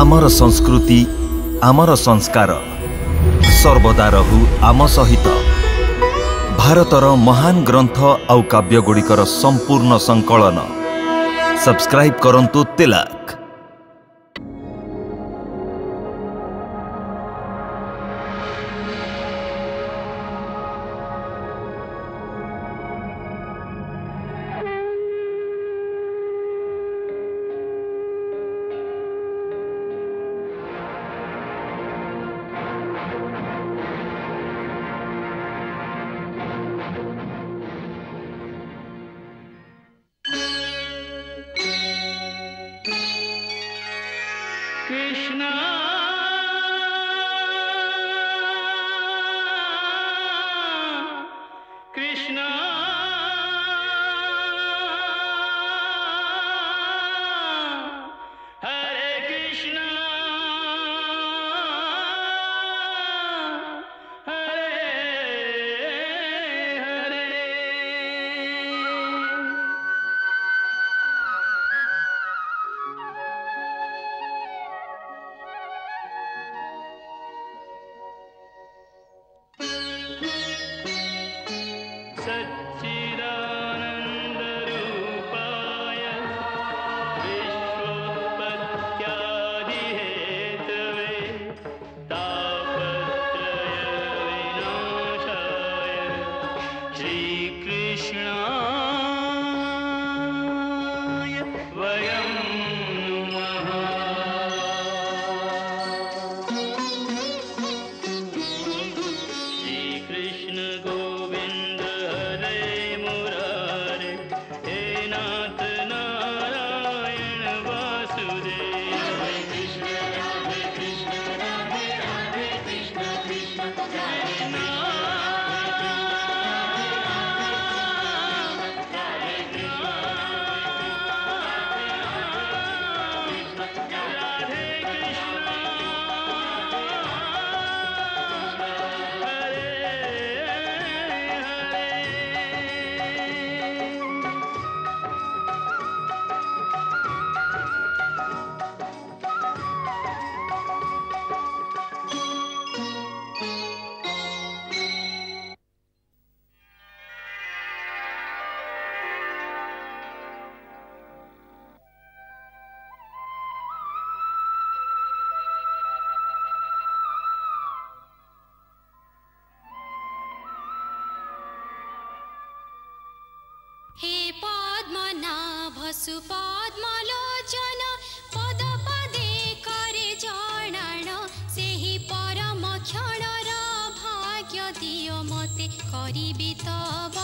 आमर संस्कृति आमर संस्कार सर्वदा रहु आम सहित। भारतर महान ग्रंथ आउ काव्यगुड़िकर संपूर्ण संकलन सब्सक्राइब करंतु तिलक। कृष्णा कृष्णा हरे कृष्णा हरे हरे। सच्चिदानन्दरूपाय विश्वोत्पत्त्यादिहेतवे तापत्रयविनाशाय श्रीकृष्णाय वयं नमः। श्रीकृष्ण गोविंद हरे मुरारे हे नाथ नारायण वासुदेव। हरे कृष्ण राधे राधे कृष्ण कृष्ण कृष्ण हे पद्मनाभ सुपद्मलोचन पद पदे करे जणाण सेहि परम क्षणर भाग्य दियो मते करिबि तव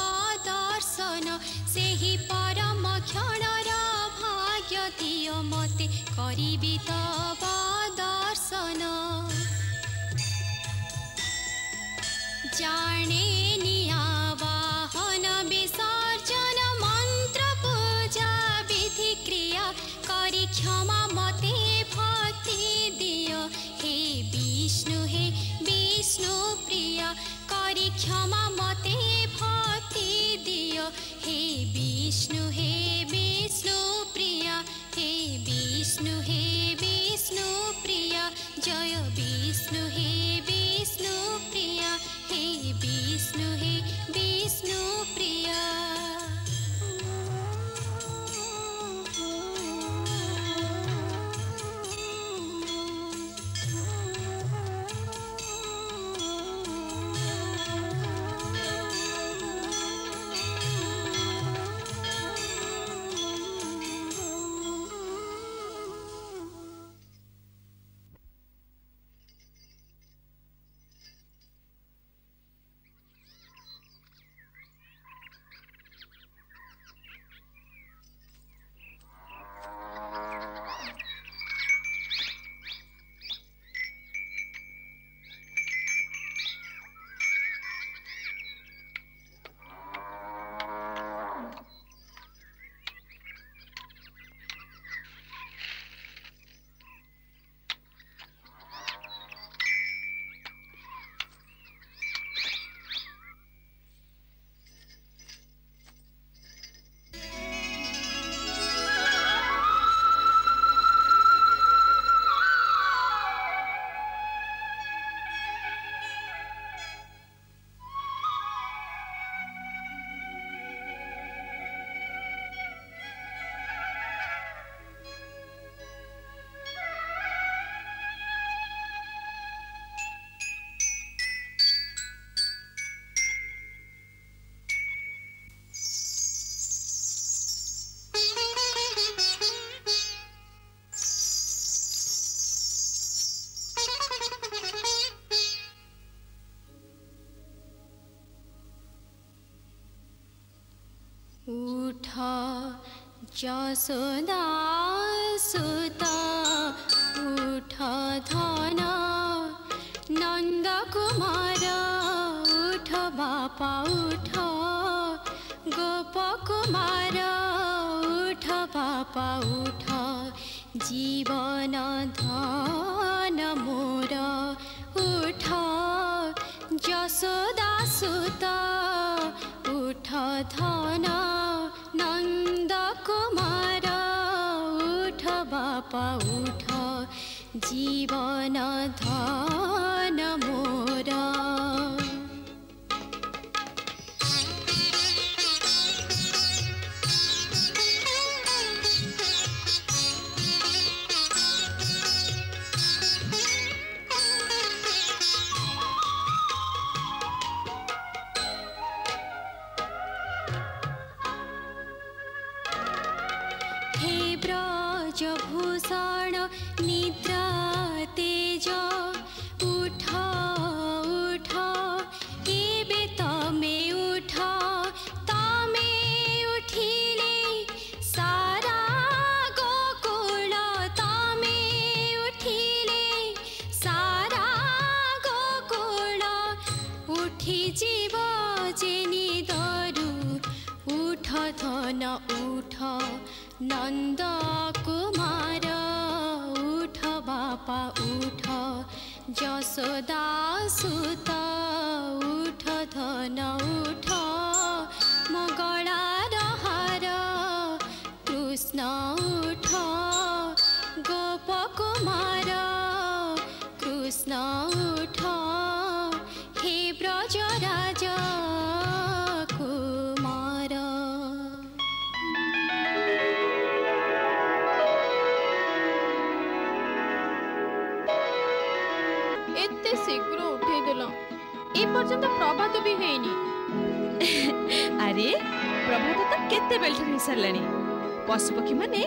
दर्शन। सेहि परम क्षणर भाग्य दियो मते करिबि तव दर्शन। जाने नियावाहन विसर्जन मंत्र पूजा विधि क्रिया करी क्षमा मते भक्ति दियो। हे विष्णु प्रिय करी क्षमा मते भक्ति दियो। हे विष्णु प्रिय हे विष्णु प्रिय जय विष्णु प्रिय हे विष्णु प्रिय। যশোদা সুত উঠ ধন নন্দ কুমার উঠ বাপা উঠ গোপ কুমার উঠ বাপা উঠ জীবন ধন মোর উঠ যশোদা সুত উঠ ধন নন্দ কুমার উঠ বাপা উঠ জীবন ধন মোর। भूषण निद्रा तेज उठ उठ एबे तमे उठ तमे उठिले सारा गोकुल तमे उठिले सारा गोकुल उठी जीव जेनी दरु उठ धन उठ नंद कुमार उठ बापा उठ যশোদা সুত উঠ ধন উঠ মঙ্গলার হার কৃষ্ণ উঠ গোপ কুমার কৃষ্ণ উঠ হে ব্রজরাজ কুমার। एते शीघ्र उठे देला ए पर्यंत प्रभात भी हेनी। अरे प्रभात तो केते बेलठ हो सरलानी पशुपक्षी माने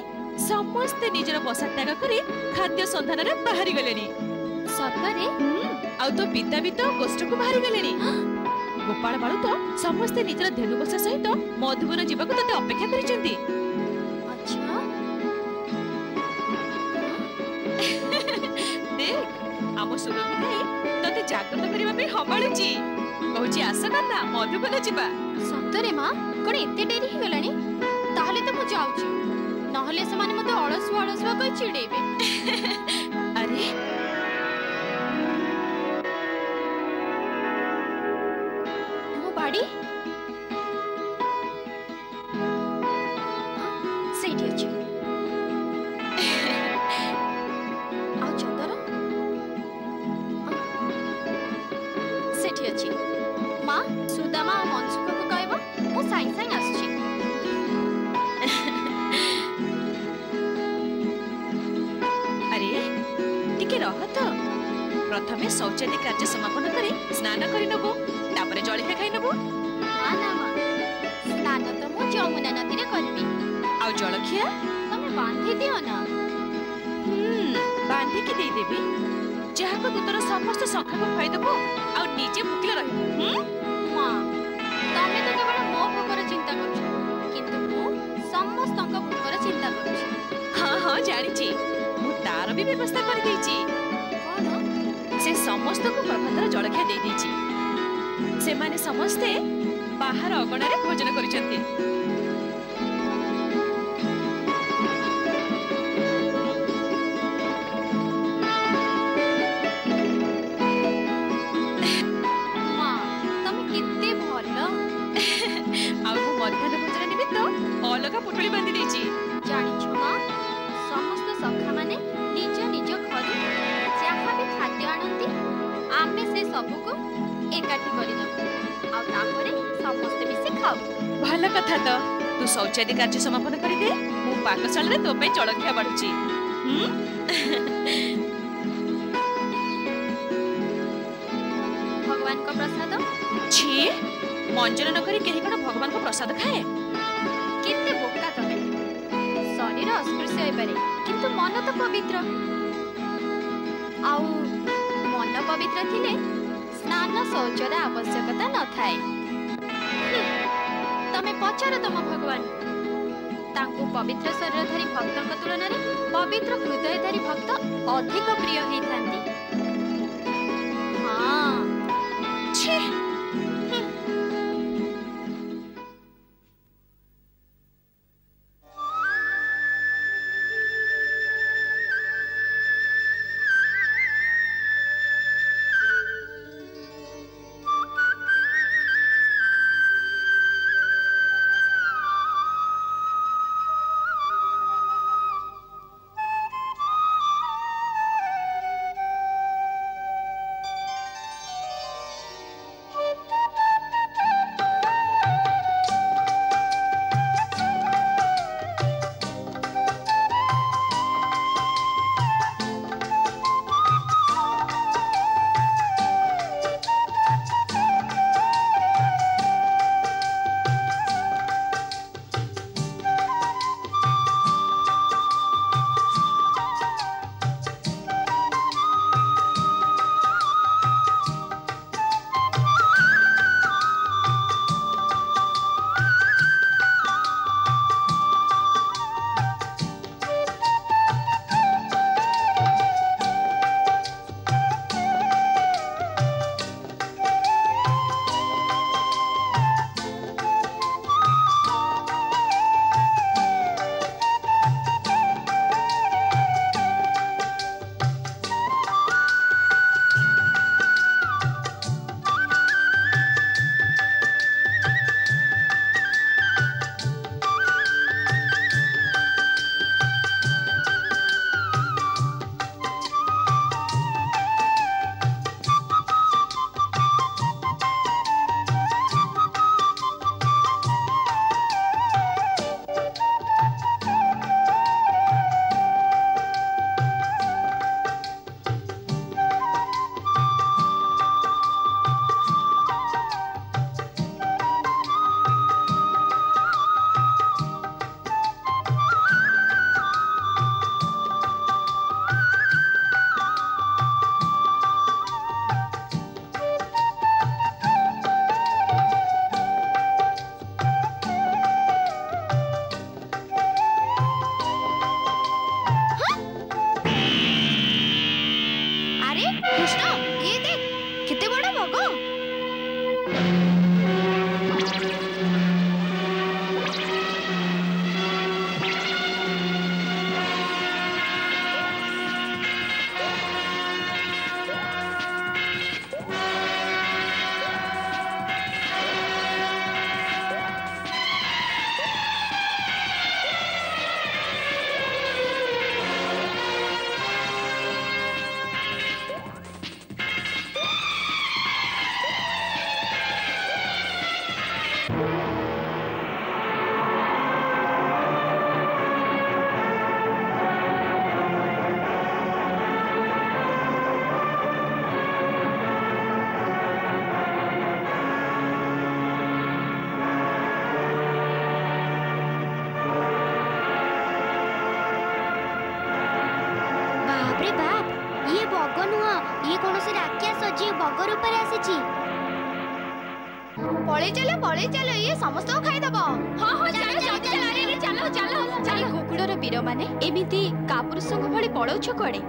समस्त निजर बसा त्याग करी खाद्य संधान रे बाहरी गलेनी। सतरे आ तो पिता भी तो गोष्ठ को बाहरी गलेनी। गोपाल बाळू तो समस्त निजर धेनु बसा सहित मधुबन जीवा को तते अपेक्षा करिसेंती। अच्छा देख आम सुरभि गाई तते जागृत करबा पे हमाळुची कहूची आस ना मधुबन जीवा। सतरे मां कोन एते डेरी हे गलानी ताहले तो मु जाउची नहले से माने मते अलसुआ अलसुआ कहि चिड़ेबे। अरे मो बाड़ी सेठी अछि आ चंदर सेठी अछि मां सुदामा मनसुख को कहबो मु साई साई आछी। अरे टिके रह तो प्रथमे शौचालय कार्य समापन करी स्नान करी नबो तापरे जळखा खाई नबो। हां ना मां स्नान तो मु जमुना नदी रे करबी आ जळखिया तमे बांधी दियो ना। बांधी के दे देबी जहा को तोर समस्त सखा को खाई दबो आ नीचे भूखले रहबो। मां तमे तो केवल मो भूकर चिंता करछु किंतु मु समस्त भूकर चिंता करछु। हां हां जानि छी मु तार भी व्यवस्था कर देछि। कोन से समस्त को प्रभातर जळखिया दे देछि। से माने समस्ते बाहर अगणा रे भोजन करिसंती। मध्याह्न भोजन निमित्त अलग पुटुली बांधी देछि। जानिछु मां समस्त सखा माने निज निज घर जहाँ भी खाद्य आनंती आमे से सब को एकाठी करि दबु आ तापरे समस्त मिसे खाऊ। भल कथा तो तू शौचालय कार्य समापन करि दे मु पाकशाला रे तो पे जळखिया बाडुची। भगवान को प्रसाद छी मंजन नकरी केही कोन भगवान को प्रसाद खाए। केते बोका तमे शरीर अस्पृश्य होई पारे किंतु मन तो पवित्र आउ मन पवित्र थिले स्नान शौचर आवश्यकता न थाए। तमे पचार तम भगवान तांको पवित्र शरीरधारी भक्तଙ୍କ तुलनाରେ पवित्र हृदयधारी भक्त अधिक प्रिय होइथांती। हाँ छे पळै चलो ये समस्त खाई दबो। हां हां चलो जल्दी चलो रे चलो चलो चलो गोकुळर वीर माने एमिति कापुरुषଙ୍କ भଳି पळौछ कोडे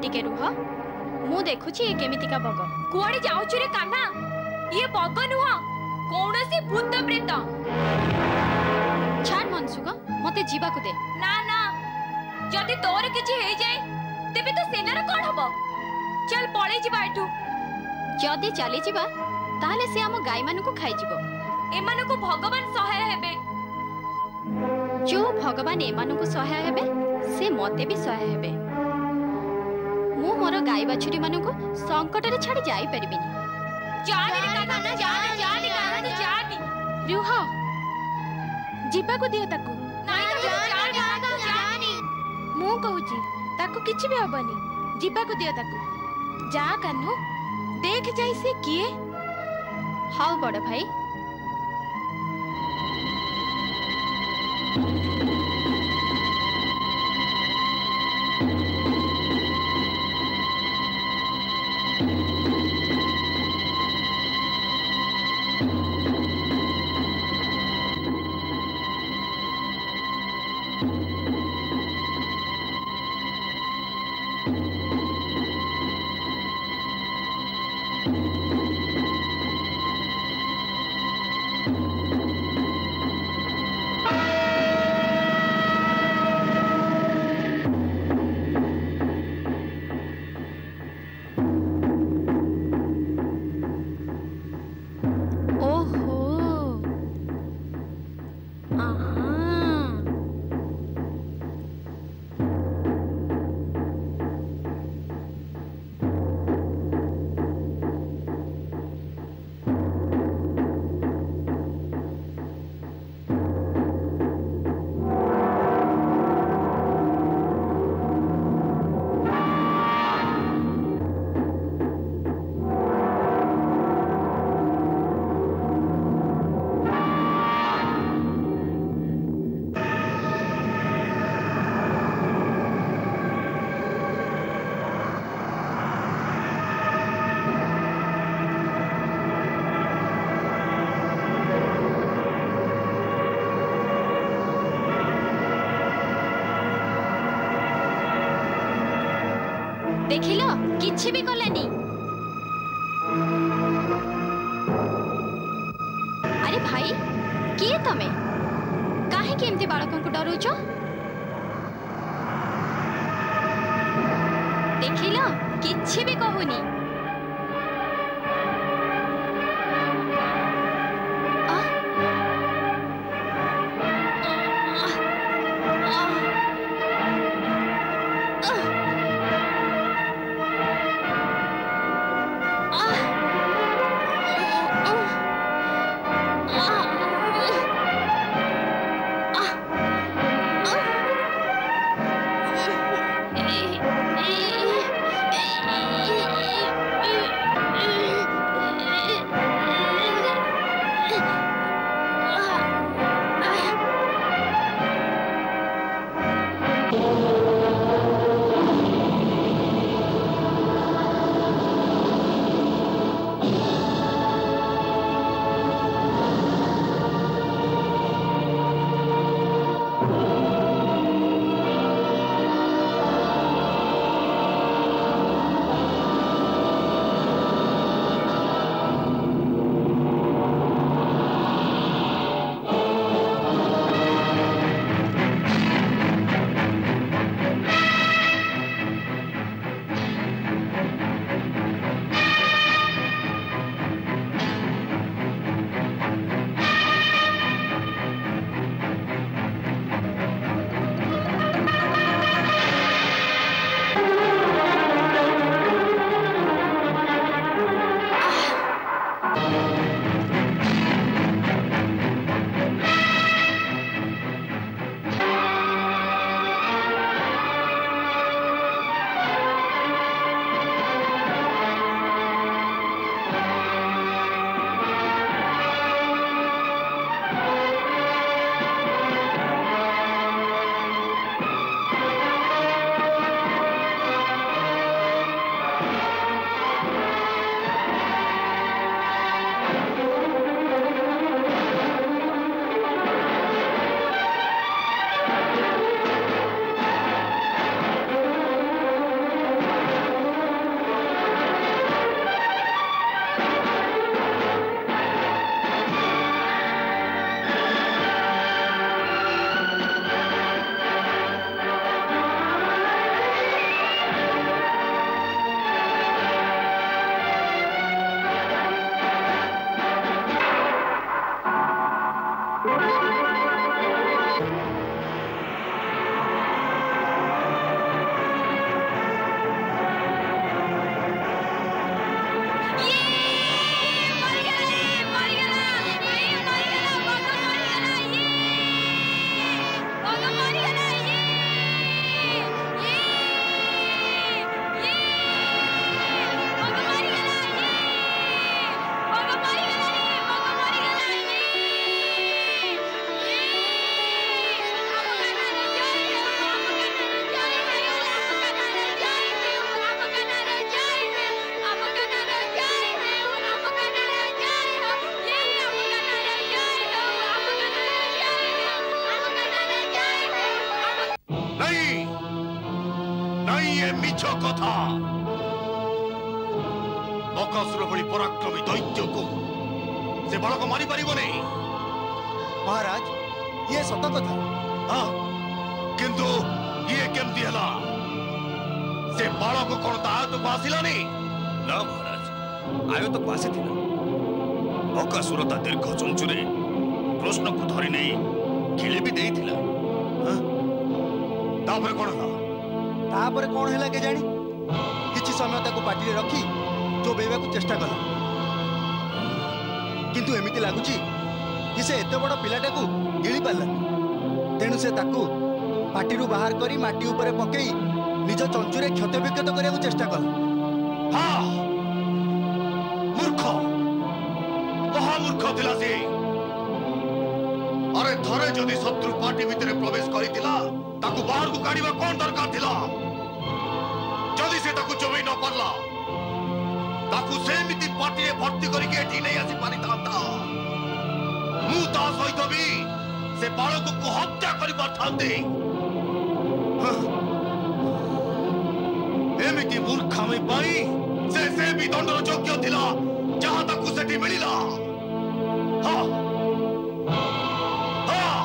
टिके रुह मु देखुछि ए केमिति का बग कोडे जाउछ रे कान्हा ये बग नुह कोनोसी भूत प्रेत छाड़ मनसुग मते जीवा को दे ना ना जदी तोर किछि हे जाय तेबे तो सेनार कोन हबो चल पळै जिबा एठू जदी चली जिबा ताले से आम गाय मान को खाई जीवो एमान को भगवान सहाय हेबे जो भगवान एमान को सहाय हेबे से मते भी सहाय हेबे मु मोर गाय बाछुरी मान को संकट रे छाड़ी जाई परबिनी जानी रे काना जानी जानी काना जानी रुह जीवा को दियो ताकू नहीं जानी जानी मु कहूची ताकू किछि भी हबनी जीवा को दियो ताकू जा कान्हू देख जाई से किए हाँ बड़ भाई देखिल किछि भी कलानी। अरे भाई किए तमे काहे कि एमती बालक को डरुच? देखिल किछि भी कहूनी। बकासुर भली पराक्रमी दैत्य को से बालक मारी पारिबो नहीं। महाराज ये सत कथा। हाँ किंतु ये केमती हला से बालक कोन आयत को आसिलानी? ना महाराज आयत को आसीथिला। बकासुर ता दीर्घ चंचुरे कृष्ण को धरि नहीं खिले भी देइथिला। हां तापर कोन हला? तापर कोन हला के जानी किछि समय ताको पाटी रखी चोबेबा को चेष्टा कला किंतु एमिति लागुची कि से एते बड़ पिलाटा को गिली पाला तेणु से ताको पाटी बाहर करी माटी ऊपर पकई निज चंचुरे क्षत विक्षत करिया को चेष्टा कला। हाँ मूर्ख महामूर्ख थिला से। अरे थरे जदि शत्रु पार्टी भितर प्रवेश करितिला ताकू बाहर को काढिबा कोन दरकार थिला? जदि से ताकू चोबई न परला ताकू सेमिति पार्टी रे भर्ती करिके एठी नै आसी पारितांता। मु ता सहित भी से बालक को हत्या करि पारथांते। एमिति एमिति मूर्खामी पाई से भी दंडर योग्य थिला जहां ताकू सेठी मिलिला। हाँ हाँ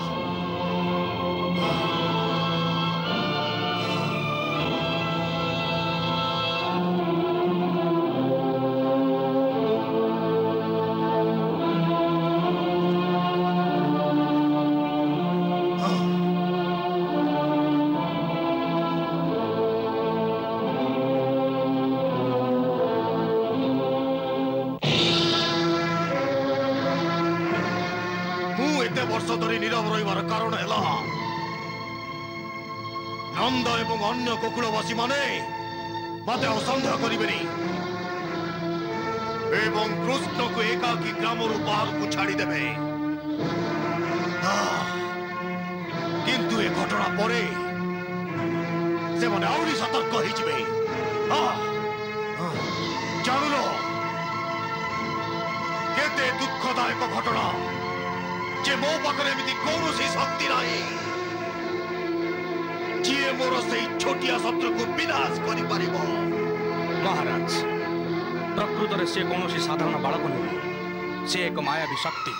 नीरव रहीबार कारण है नंद एवं अन्य गोकुलवासी माने मते असंदेह करिबेनी एवं कृष्ण को एकाकी ग्राम बाहर को छाड़ी देबे। किंतु ए घटना परे से माने आउरी सतर्क होई जिबे। जानुलो केते दुखदायक घटना जे मो पाखरे एमिति कौनसी शक्ति नाही जे मोर से छोटिया शत्रु को विनाश करि परिबो। महाराज प्रकृत रे से कौनसी साधारण बालक नहीं, से एक मायावी शक्ति।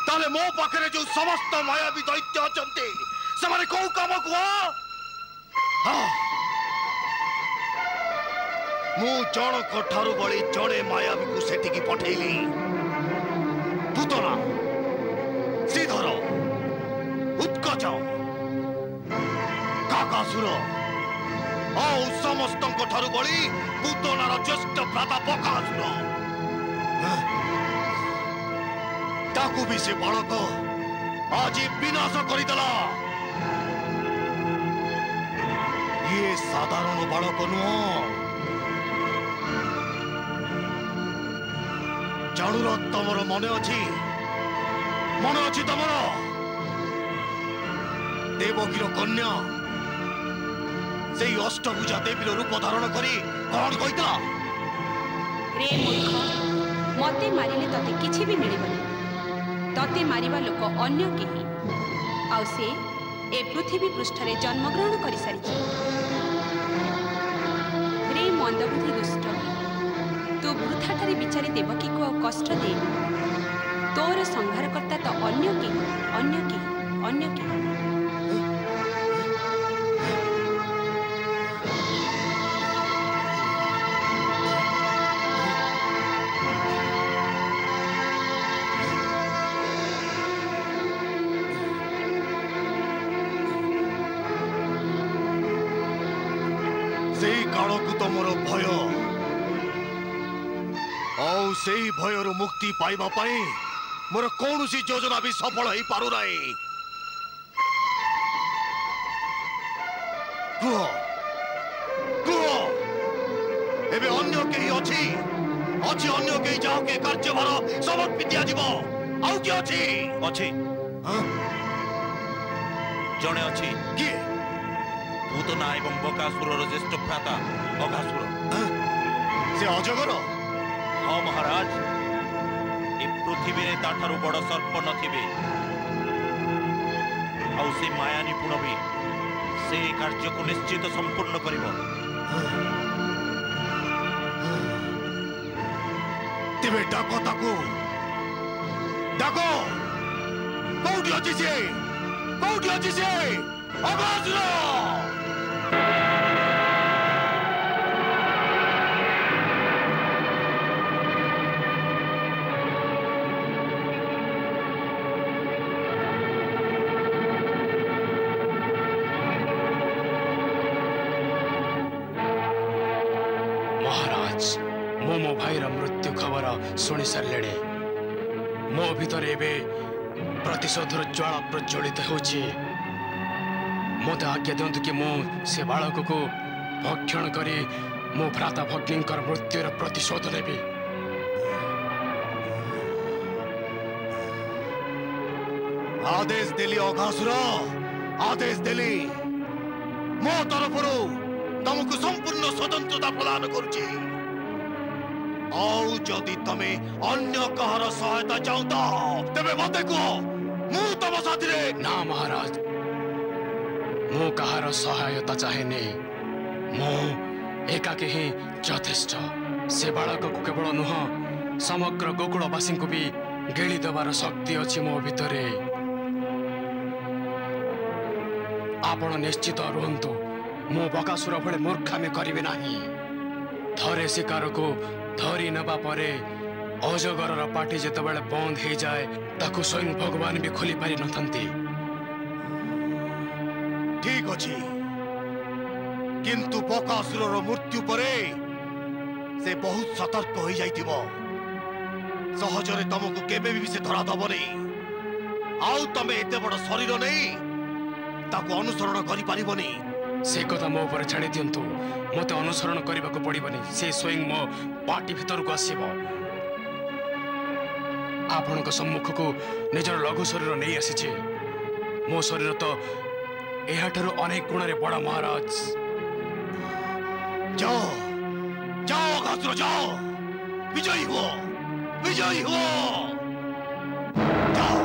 ताले मो पाखरे जो समस्त मायावी दैत्य अछंती से माने को काम को मु जण कोठारु बळी जणे मायावी को सेठी की पठेली। पुतना श्रीधर उत्कच काकासुर और समस्त बड़ी पुतनार ज्येष्ठ भ्राता बकासुर ताकू भी से बालक आज विनाश करदेला। ये साधारण बालक नुह जानूर तमर मन अच्छी तमर देवकीर कन्या से अष्टभुजा देवी रूप धारण करी कौन कहता रे मूर्ख मते मारिले तते किछि भी मिलिबनी। तते मारिबा लोक अन्य केही आउ से ए पृथ्वी पृष्ठ रे जन्म ग्रहण करि सारिछि। रे मंदबुद्धि दुष्ट तू वृथाठारे बिचारी देवकी को कष्ट दे। तोर संहारकर्ता तो अन्य के काल को तो मोर भय और से भयर मुक्ति पाइबा पाई मोर कौन सी योजना भी सफल हो पारु नहीं। कुह कुह एबे अन्य केही अछि अन्य केही जाओ के कार्यभार समर्पित दिया जीव आउ के अछि जणे अछि की भूतना एवं बकासुरर ज्येष्ठ भ्राता अघासुर से अजगर। हाँ महाराज ए पृथ्वी रे ताठारु बड़ सर्प नथिबे आउ से माया निपुण भी से कार्य को निश्चित संपूर्ण करिबो। तेबे डाको ताको डाको कोउठी अछि से अघासुर। मो भाईर मृत्यु खबर शुणी सारे मो भीतर एबे प्रतिशोधर ज्वाला प्रज्वलित होछि। मत आज्ञा दिंतु कि मु से बालक को भक्षण करी मो भ्राता भग्नींकर मृत्युर प्रतिशोध नेबी। आदेश देली अघासुर आदेश देली मो तरफरु तुमको संपूर्ण स्वतंत्रता प्रदान करुची। आउ जदि तमे अन्य कहार सहायता चाहता तेबे मते को मु तम साथी रे। ना महाराज मु कहार सहायता चाहे नहीं। मु एकाके ही यथेष्ट से बालक को केवल नुह समग्र गोकुलवासी को भी गेली देवार शक्ति अच्छी मो भितरे आपण निश्चित रुहतु मो बकासुर भले मूर्खामी करिवे नाही थरे शिकार को धरी नबा परे अजगर पाटी जेतेबेले बंद हो जाए ताकू स्वयं भगवान भी खोली पारि नथंती। ठीक अछि किंतु बकासुर मृत्यु परे से बहुत सतर्क हो जाइतिबो सहजरे तुमको केबे भी से धरा दबनी आउ तमे एते बड़ शरीर नहीं ताकू अनुसरण करि पारिबनी से कथा मो ऊपर छाड़ी दिंतु मते अनुसरण करने को पड़बनी से स्वयं मो पार्टी भीतर को आसब आपण सम्मुख को निजर लघु शरीर नहीं आसी मो शरीर तो यह अनेक गुण रे बड़ा महाराज। जाओ जाओ घासुर जाओ विजयी हो विजयी हो जाओ।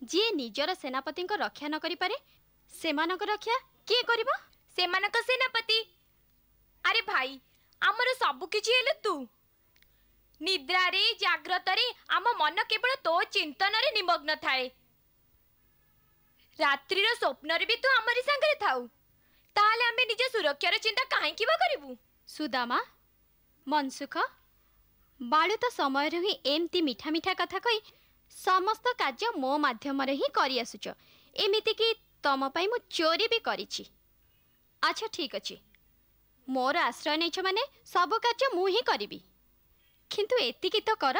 जी निजर सेनापति रक्षा न करि पारे सेमानक रक्षा किए करिबो सेमानक सेनापति। अरे भाई आमर सब किछि हेले तू निद्रा रे जाग्रत रे आम मन केवल तो चिंतन रे निमग्न थाए रात्रि रो स्वप्न रे भी तू हमरी संगे थाउ ताले आमे निज सुरक्षा रे चिंता काहे किबा करिवु। सुदामा मनसुख बाळु तो समय रे ही एमती मीठा मीठा कथा कहि समस्त कार्य मो माध्यम रे ही करी आसुच एमिति कि तम पई मु चोरी भी करिछि। अच्छा ठीक अछि मोर आश्रय नैछ माने सब कार्य मु ही करिवि किंतु एतिकी तो कर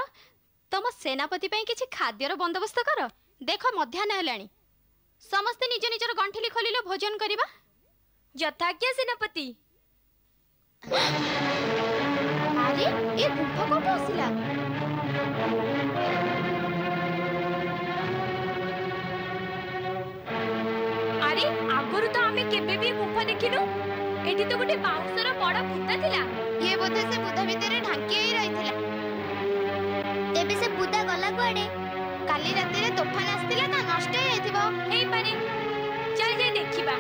तम सेनापति पई किछि खाद्यर बंदोबस्त कर। देख मध्याह्न हेलाणी समस्ते निज निजर गंठिली खोलिलो भोजन करिबा। यथाज्ञा सेनापति। अरे ए गुंफा कोठो आसिला अरे आगुरु तो आमे केबे भी गुंफा देखिनु एठी तो गोटे बाउंसर बड़ा भूता थिला ये बोधे से बुधा भितरे ढांकी होई रहिथिला तेबे से बुधा गला कुआडे काली राती रे तोफान आस्तिला ता नष्ट होई जाइथिबो हेई पारे चल जे देखिबा।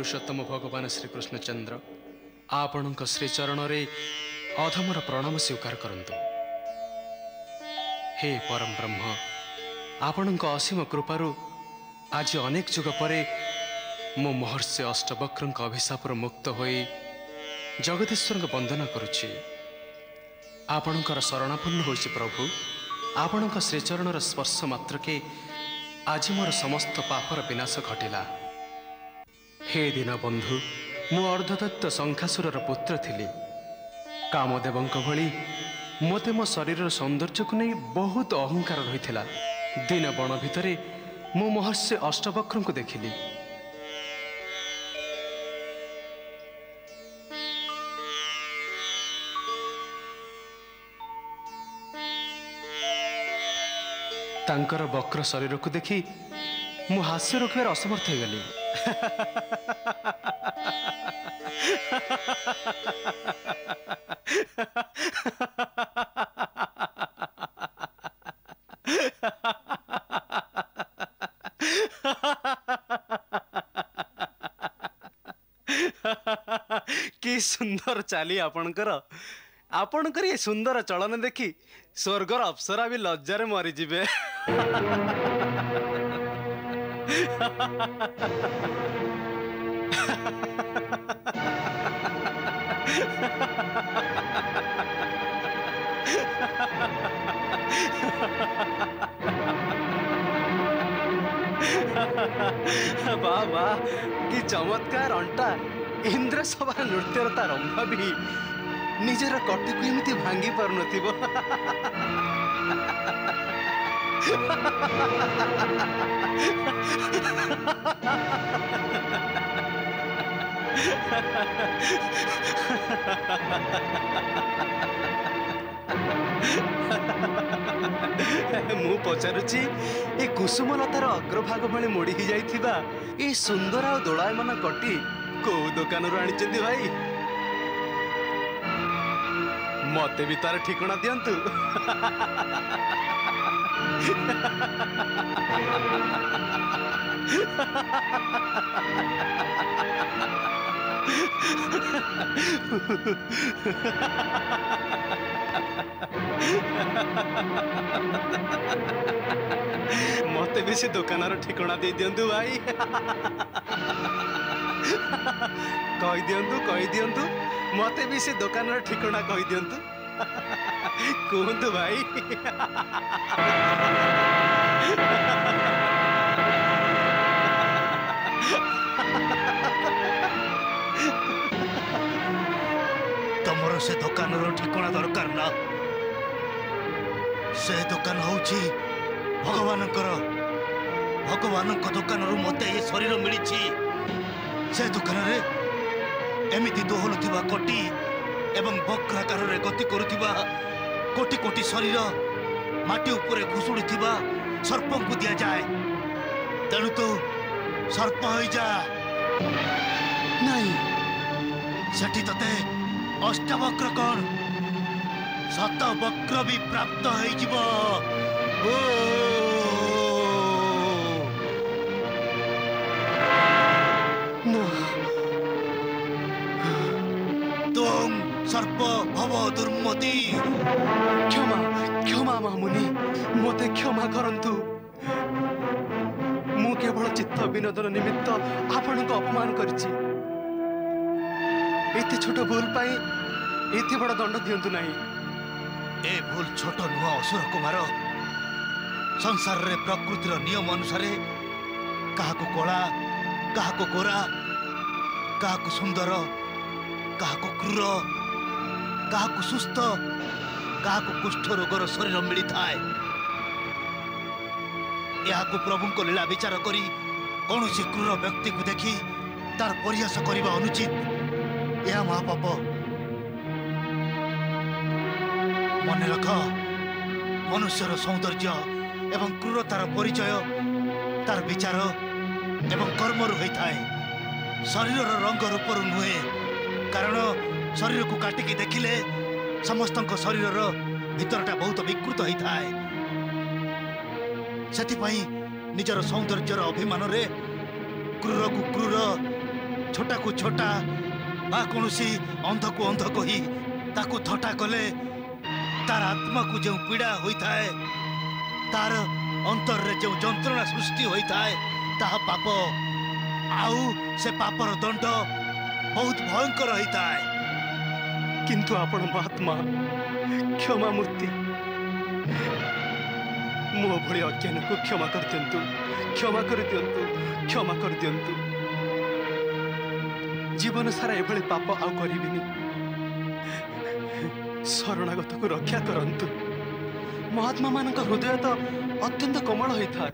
पुरुषोत्तम भगवान श्रीकृष्णचंद्र आपण श्रीचरण अधमर प्रणाम स्वीकार करंतु। हे परम ब्रह्म, आपण असीम कृपारु आज अनेक जुग पर मो महर्षि अष्टवक्र अभिशाप मुक्त होई जगदीश्वर वंदना करुछि। आपणकर शरणापन्न होइछि प्रभु। आपण श्रीचरण स्पर्श मात्र के आज मोर समस्त पापर विनाश घटिला। हे दीन बंधु, मु अर्धदत्त शंखासुर पुत्र थिली। कामदेवों भली मते मो शरीर सौंदर्य को नहीं बहुत अहंकार रही। दिन बण भितर मु महर्षि अष्टवक्र को देखिली। तांकर वक्र शरीर को देखी मु हास्य रोकबार असमर्थ हो गली। कि सुंदर चाली आपणकर ये सुंदर चलन देखी स्वर्गर अप्सरा भी लज्जार मरीजे। वाह वाह, कि चमत्कार अंटा। इंद्र सभा नृत्यर तार रंभा भी निजर कटी को एमती भांगी पार नथिबो। मु पचारुची ए कुसुमलतार अग्रभाग भली मोड़ी ही जाइथिबा ए सुंदर आ दोलायमान कटी को दुकान रो आनी भाई? मते भी तार ठिकाना दियंतु। मते भी से दुकान ठिकाना दे दियंतु भाई। कही दियंतु मते भी से दुकान ठिकाना कही दियंतु। कहतु भाई। तमर से दुकान ठिकाना दरकार ना। से दुकान होची भगवान दुकान मते ये शरीर मिली। से दुकान रे एमिति दोहलुथिबा कोटी एवं वक्राकार रे गति करुथिबा कोटी कोटी शरीर माटी उपरे घुसुड़ुथिबा सर्प को दिया जाए। तेणु तो सर्प हो जा नहीं। सेठी तते अष्टवक्र कौन शतवक्र भी प्राप्त हो जिवो। सर्प भव दुर्मति। क्षमा क्षमा मामुनि, मते क्षमा करंतु। मु केवल चित्त विनोदन निमित्त आपण को अपमान करछि। एते छोट भूल पाई एते बड़ दंड दियंतु नहीं। ए भूल छोट नुआ असुर कुमार। संसार रे प्रकृतिर नियम अनुसार काहाको कोला काहाको गोरा, काहाको सुंदर काहाको क्रूर, काहाको सुस्थ काहाको कुष्ठ रोगर शरीर मिली थाए। याको प्रभु को लीला विचार करी कौन सी क्रूर व्यक्ति को देखी तार परिहास करने अनुचित। यह महापाप। मन रख, मनुष्यर सौंदर्य एवं क्रूरतार परिचय तार विचार एवं कर्मर होता है, शरीर रंग रूपर नुहे। कारण शरीर को काटिकी देखिले समस्त शरीर भीतरटा बहुत विकृत होता है। से निजर सौंदर्यर अभिमान रे क्रूर को क्रूर छोटा को छोटा बा कौन अंध को अंध कही ताकू थटा कले तार आत्मा को जो पीड़ा होता है तार अंतर रे जो जंत्रणा सृष्टि होता है ताहा पाप आउ से पापर दंड बहुत भयंकर होता है। किंतु आपण महात्मा क्षमा मूर्ति मो भली अज्ञान को क्षमा कर दियंतु क्षमा कर दियंतु क्षमा कर दियंतु जीवन सारा एभली पाप आउ करिबिनी शरणागत को रक्षा करंतु। महात्मा मानक हृदय तो अत्यंत कोमल होता है।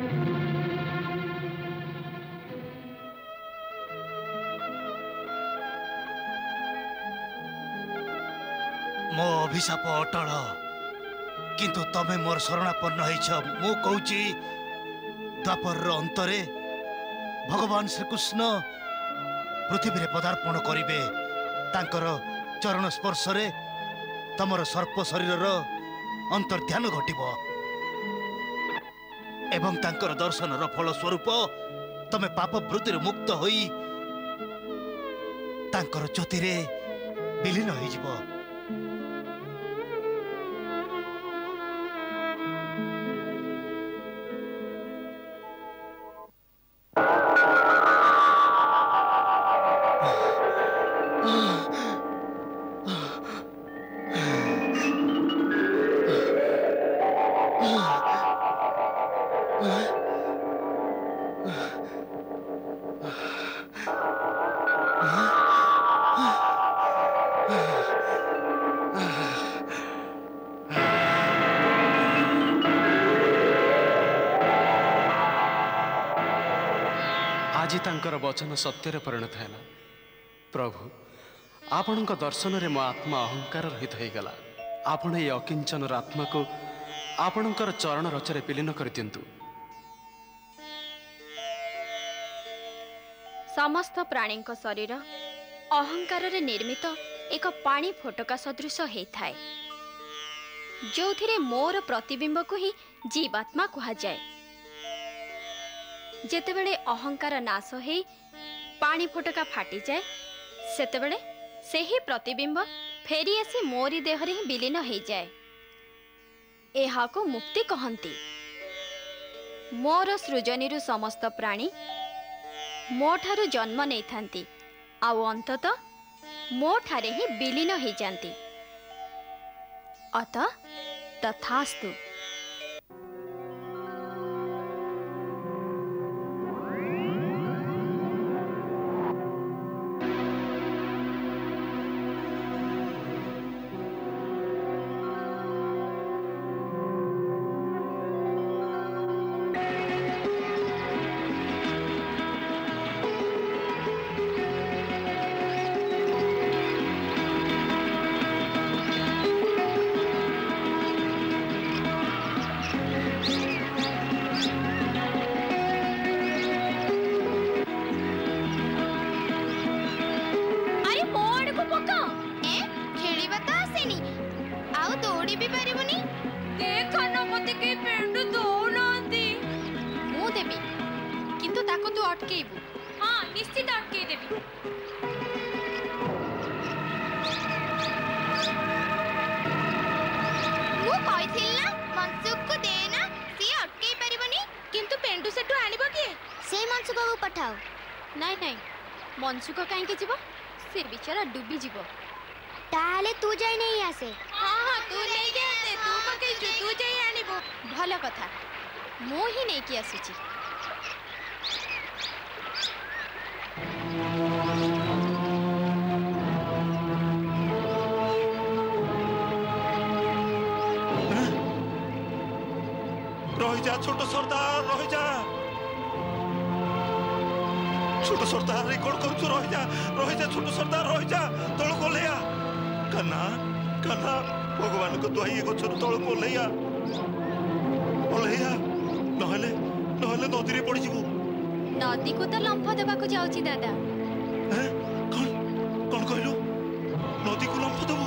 मो अभिशाप अटल किंतु तमे मोर शरणापन्न होइछ। मु कहूची द्वापर अंतरे भगवान श्रीकृष्ण पृथ्वी रे पदार्पण करिवे तांकर चरण स्पर्श रे तमर सर्प शरीर अंतर्ध्यान घटिब एवं तांकर दर्शन फल स्वरूप तमे पाप वृत्ति मुक्त होई तांकर ज्योति रे विलीन होई जिवो। आज तांकर वचन सत्यर परिणत है। प्रभु आपण दर्शन रे मो आत्मा अहंकार रहित हो गला। आपण ये अकिंचन आत्मा को आपणकर चरण रचरे विलीन कर दियंतु। समस्त प्राणी शरीर अहंकार रे निर्मित एक पानी फोटका सदृश होता है जो थिरे मोर प्रतिबिंब को ही जीवात्मा कहा जाए। जेतेबेले अहंकार नाश हो पानी फोटका फाटी जाए सेतेबेले सेही प्रतिबिंब फेरी आसी मोरी देह रे ही विलीन हो जाए। एहा को मुक्ति कहंती। मोर सृजनीरु समस्त प्राणी मो ठारू जन्म नहीं थांती आउ अंततः मो ठारे ही विलीन हो जाती। अतः तथास्तु। मनसुख कहीं जीव से बेचारा डूबी जीव ताले तू जाई नहीं आसे। हाँ हाँ तू नहीं के आसे तू पकेइछु तू जाई आनिबो। भल कथा मु ही नहीं कि आसुची। रही जा छोट सरदार रही जा छोट सरदार कौन कर रही जा छोट सरदार रही जा तल को ले कन्ना कन्ना भगवान को दुआई गच तल को ले नहले नहले नदी रे पड़ी जीवु। नदी को तो लंफ देबा को जाउची दादा। कौन कौन कहलु नदी को लंफ देबु?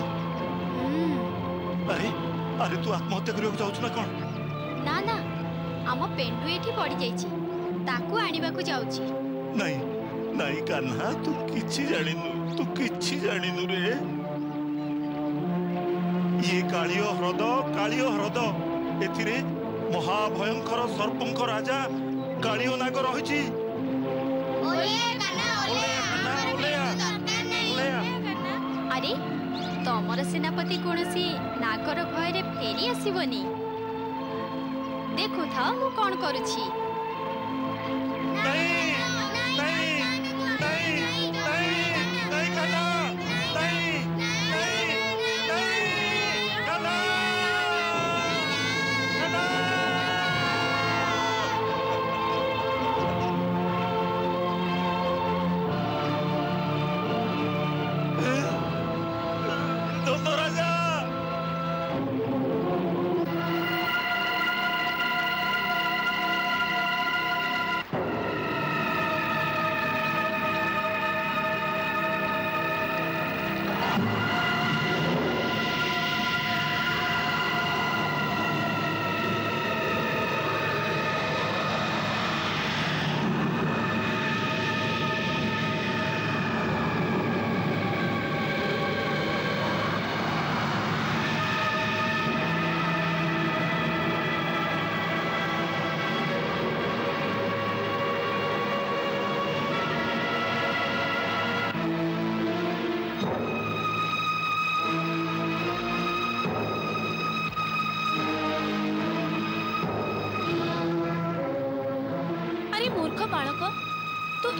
अरे अरे तू आत्महत्या करियो जाउछ ना कौन? ना ना आम पेंडु एठी पड़ी जाइची ताकू आनिबा को जाउची। नहीं ନାଇଁ କାହ୍ନା, ତୁ କିଛି ଜାଣିନୁ ରେ। ଇଏ କାଳିଅ ହ୍ରଦ ଏଥିରେ ମହାଭୟଙ୍କର ସର୍ପଙ୍କ ରାଜା କାଳିଅ ନାଗ ରହିଛି। ଆରେ ତମର ସେନାପତି କୌଣସି ନାଗର ଭୟରେ ଫେରି ଆସିବନି। ଦେଖୁଥାଅ ମୁଁ କଣ କରୁଛି।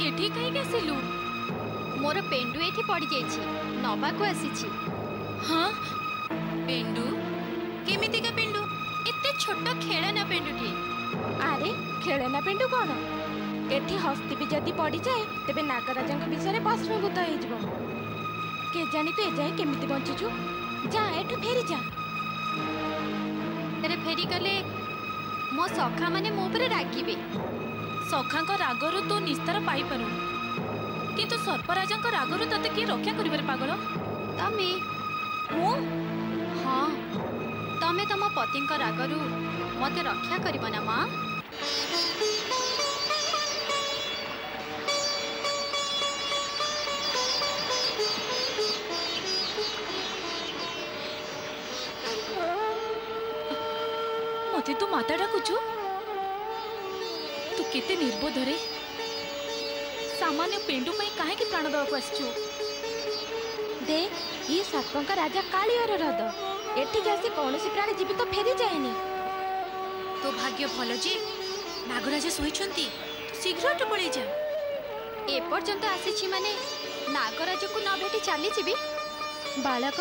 एठी कहीं आसिलु? मोर पेंडु एठी पड़ी जाइछि, नबाको आसीछि। हाँ पेंडु? केमिति का पेंडु? एते छोट खेळना पेंडुटी। अरे खेळना पेंडु कोन? एठी हस्ती भी जदी पड़ी जाए तेबे नागराजंग विषय भस्मीभूत हो जिवो। के जानी तू ए जाए केमिति बंचिछु? जा एठु फेरी जा। तेरे फेरी गले मो सखा माने मो ऊपर रागिबे। सखांक रागरु तू निस्तार पाई पारु, किंतु सर्पराजंक रागरु तते की रक्षा करिबार पागल? तमे मु? हाँ तमे तम पतिंक रागरु मते रक्षा करिब ना मां? मते तू माता डाकुछु? तू केते निर्बोध रे। सामान्य पेंडु पई काहे की प्राण दବାକୁ आछछु? दे ये सर्पंक राजा कालियर हृद एठी आसी कौनसी प्राणी जीवित तो फेरी जाएनी। तो भाग्य भल जे नागराजा सोइछंती, तू शीघ्र हट पळै जा। ए पर्यंत आसीछि माने नागराज को न भेटी चली जिबी। बालक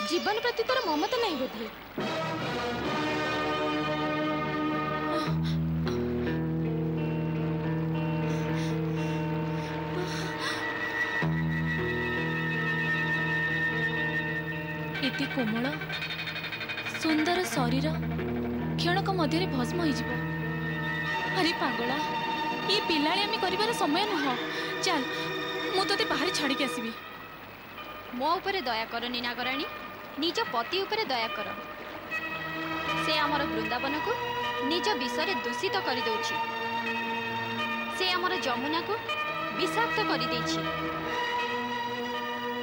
जीवन प्रति तोर ममता नहीं बोधे। एते कोमल सुंदर शरीर क्षणक मध्य भस्म हो जीव। अरे पागला ये पिलाळियामी करिबार समय नुह। चल मु तोते बाहर छाड़ी के आसीबी। मो ऊपर दया करनी नागराणी, निज पति ऊपर दया कर। से आमर वृंदावन को निज विषय दूषित कर दउछि। से आमर जमुना को विषाक्त कर देछि।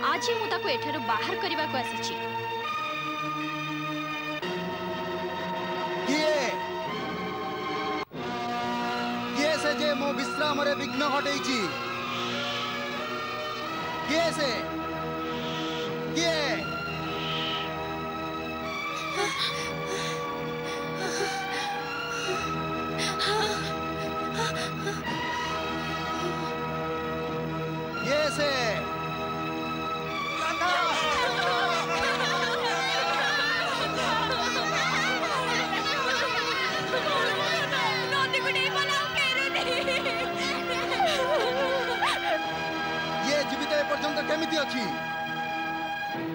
आज मु ताको एठारु बाहर करबा को आसीछि। किए से जे मो विश्राम रे विघ्न घटैछि? किए से? किए? किए से? ये जीवित ए पर्यंत केमिति अछि?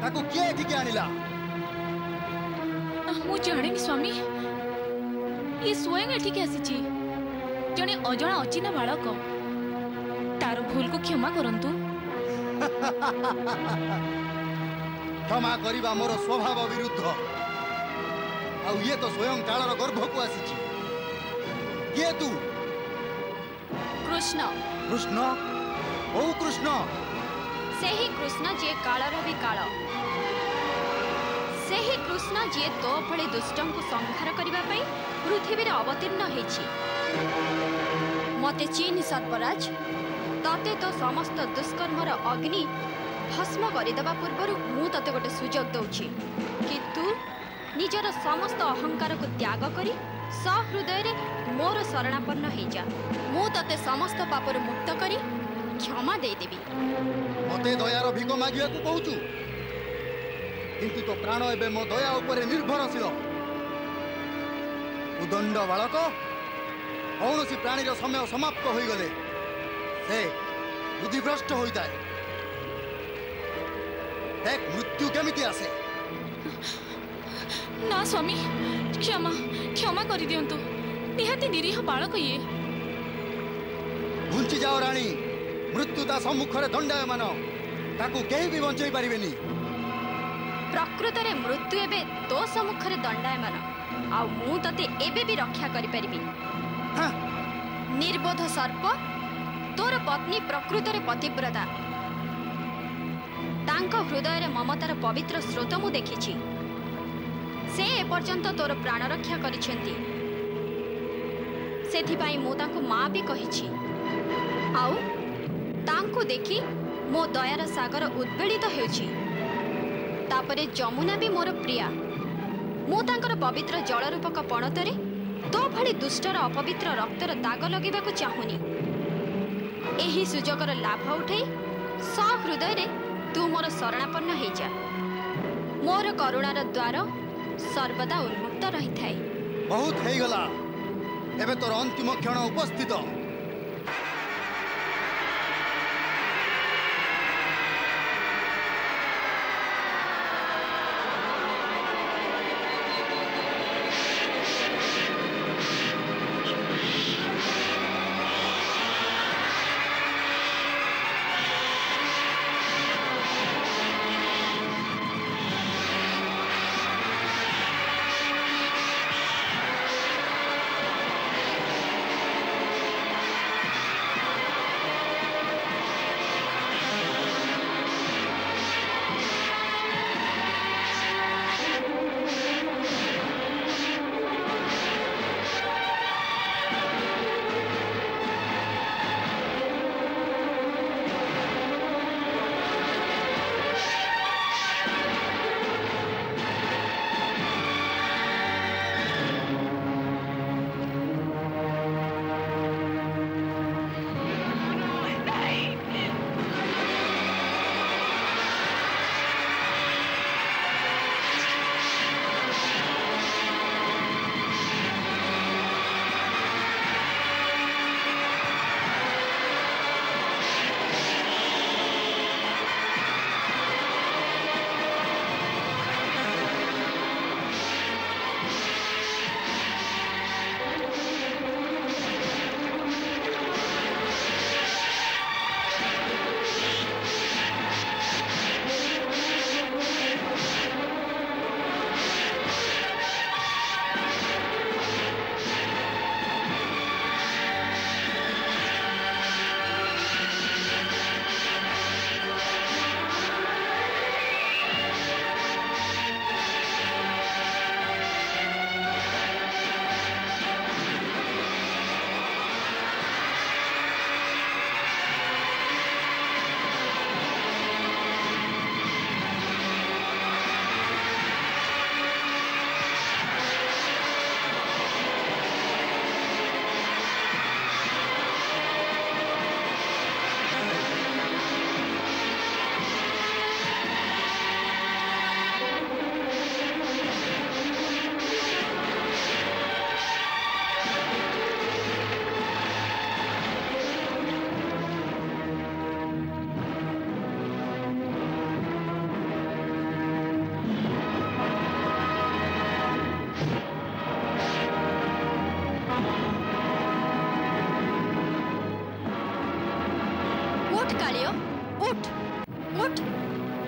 ताकू किए एठिके आनिला? मु जानिनी स्वामी, ये स्वयं एठिके आसीछि। जने अजणा अचिना बालक, तार भूल को क्षमा करंतु। क्षमा करिबा मोर स्वभाव विरुद्ध। आ ये तो स्वयं कालर गर्भ को आसीछि। किए तू? कृष्ण। कृष्ण? ओ कृष्ण ସେହି କୃଷ୍ଣ ଯିଏ କାଳର ବି କାଳ, ସେହି କୃଷ୍ଣ ଯିଏ ତୋ ଭଳି ଦୁଷ୍ଟଙ୍କୁ ସଂହାର କରିବା ପାଇଁ ପୃଥିବୀରେ ଅବତୀର୍ଣ୍ଣ ହେଇଛି। ମତେ ଚିହ୍ନ ସର୍ପରାଜ, ତତେ ତୋ ସମସ୍ତ ଦୁଷ୍କର୍ମର ଅଗ୍ନି ଭସ୍ମ କରିଦେବା ପୂର୍ବରୁ ମୁଁ ତତେ ଗୋଟେ ସୁଯୋଗ ଦଉଛି କି ତୁ ନିଜର ସମସ୍ତ ଅହଙ୍କାରକୁ ତ୍ୟାଗ କରି ସହୃଦୟରେ ମୋର ଶରଣାପନ୍ନ ହେଇଯା। ମୁଁ ତତେ ସମସ୍ତ ପାପରୁ ମୁକ୍ତ କରି କ୍ଷମା ଦେଇଦେବି। मते दयार भिक मागिया को कहूचु, किंतु तो प्राण एबे मो दया उपरे निर्भरशील। उदंड बालक कौनसी प्राणीर समय समाप्त हो गले से बुद्धिभ्रष्ट होता है। देख मृत्यु केमिति आसे। ना स्वामी, क्षमा क्षमा कर दियंतु, निहाती निरीह बालक ये। घुंची जाओ रानी, मृत्यु ता सम्मुखरे दंडायमान, ताकू केही भी बंचई पारिबेनी। प्रकृत रे मृत्यु एबे तो सम्मुखरे दंडायमान, आ मु तते एबे भी रक्षा करि परिबी। निर्बोध सर्प, तोर पत्नी प्रकृत रे पतिव्रता, तांको हृदय रे ममतार पवित्र स्रोत मु देखिछि। से ए पर्यंत तोर प्राण रक्षा करिसेंती, सेथिपाई मु तांको मां भी कहिछि। आउ तांको देखि मो दयार सागर उद्वेलित हेउछि। तापरे जमुना भी मोर प्रिया, मु तांकर पवित्र जल रूपक पणतरे तो भली दुष्टर अपवित्र रक्तर दाग लगेबाकु चाहुनी। एही सुजोगर लाभ उठाई सहृदय रे तू मोर शरणापन्न हो जा। मोर करुणार द्वार सर्वदा उन्मुक्त रही थाए। बहुत हो गला, एबे तोर अंतिम क्षण उपस्थित।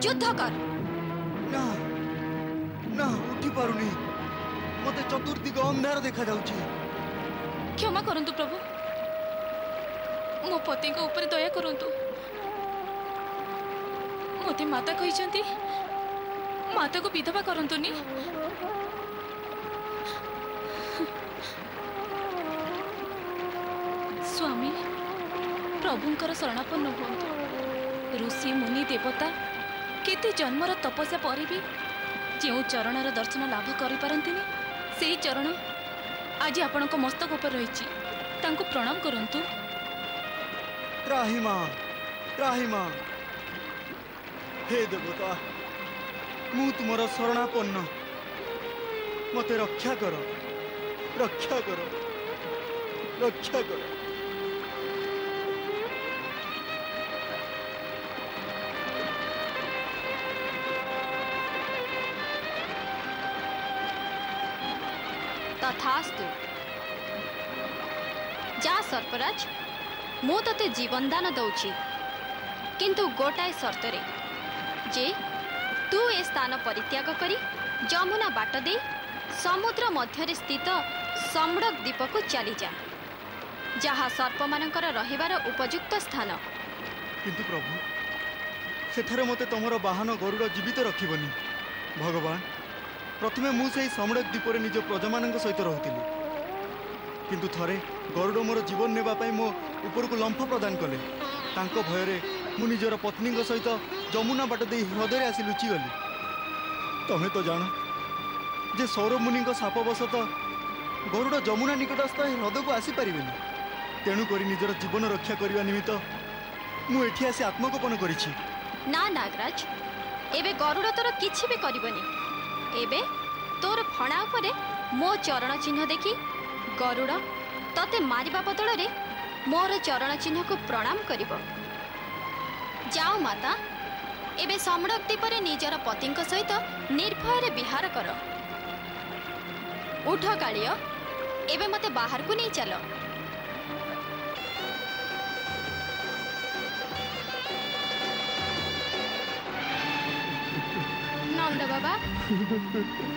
युद्ध कर। ना ना उठी पारुनी, मते चतुर्दिग अंधार देखा जाउची। क्षमा करंतु प्रभु, मो पति को ऊपर दया करंतु। मते माता कहिसंती माता को विधवा करंतुनी। स्वामी प्रभुंकर शरणापन्न हुअन्तु। ऋषि मुनि देवता केते जन्मर तपस्या पर भी जो चरणर दर्शन लाभ करि पारंतिनी सेही चरण आज आपण मस्तक उपर रही प्रणाम करंतु। त्राहिमा त्राहिमा हे देवता मु तुमर शरणापन्न मते रक्षा कर रक्षा कर रक्षा कर। तथास्तु जा सर्पराज मु तते जीवन दान दौची किंतु गोटाए शर्तरे जे तू ए स्थान परित्याग करी जमुना बाट दे समुद्र मध्य स्थित सम्रक द्वीप को चली जा जहाँ सर्प मानकर रहिबार उपयुक्त स्थान। किंतु प्रभु सेठारे मते तमरो वाहन गरुड़ जीवित रखिबनी। भगवान प्रथमे मु से सम्रक द्वीप निज प्रजा मान सहित रहुतिली किंतु थरे गरुड़ मोर जीवन नेबा पई मो ऊपर को लंफ प्रदान कले। तांको भयरे मु निजर पत्नी सहित जमुना बाट दे हृदय आसी लुचि गली। तमे तो जान जे सौरभ मुनि शापवशत गरुड़ जमुना निकटस्थ हृदय को आसी पारिबेनी। तेणु करी निजर जीवन रक्षा करने निमित्त मु एठी आसी आत्मगोपन करिछि। ना नागराज एबे गरुड़ तोर किछि भी करिबनी। एबे तोर फणा उपरे मो चरण चिन्ह देखि गरुड़ तते मारिबा बदल रे मोर चरण चिन्ह को प्रणाम करिबो। जाओ माता एबे सम्रक द्वीप रे निजर पतिंक सहित निर्भय रे विहार कर। उठ कालिय एबे मते बाहर को नहीं चलो। नंद बाबा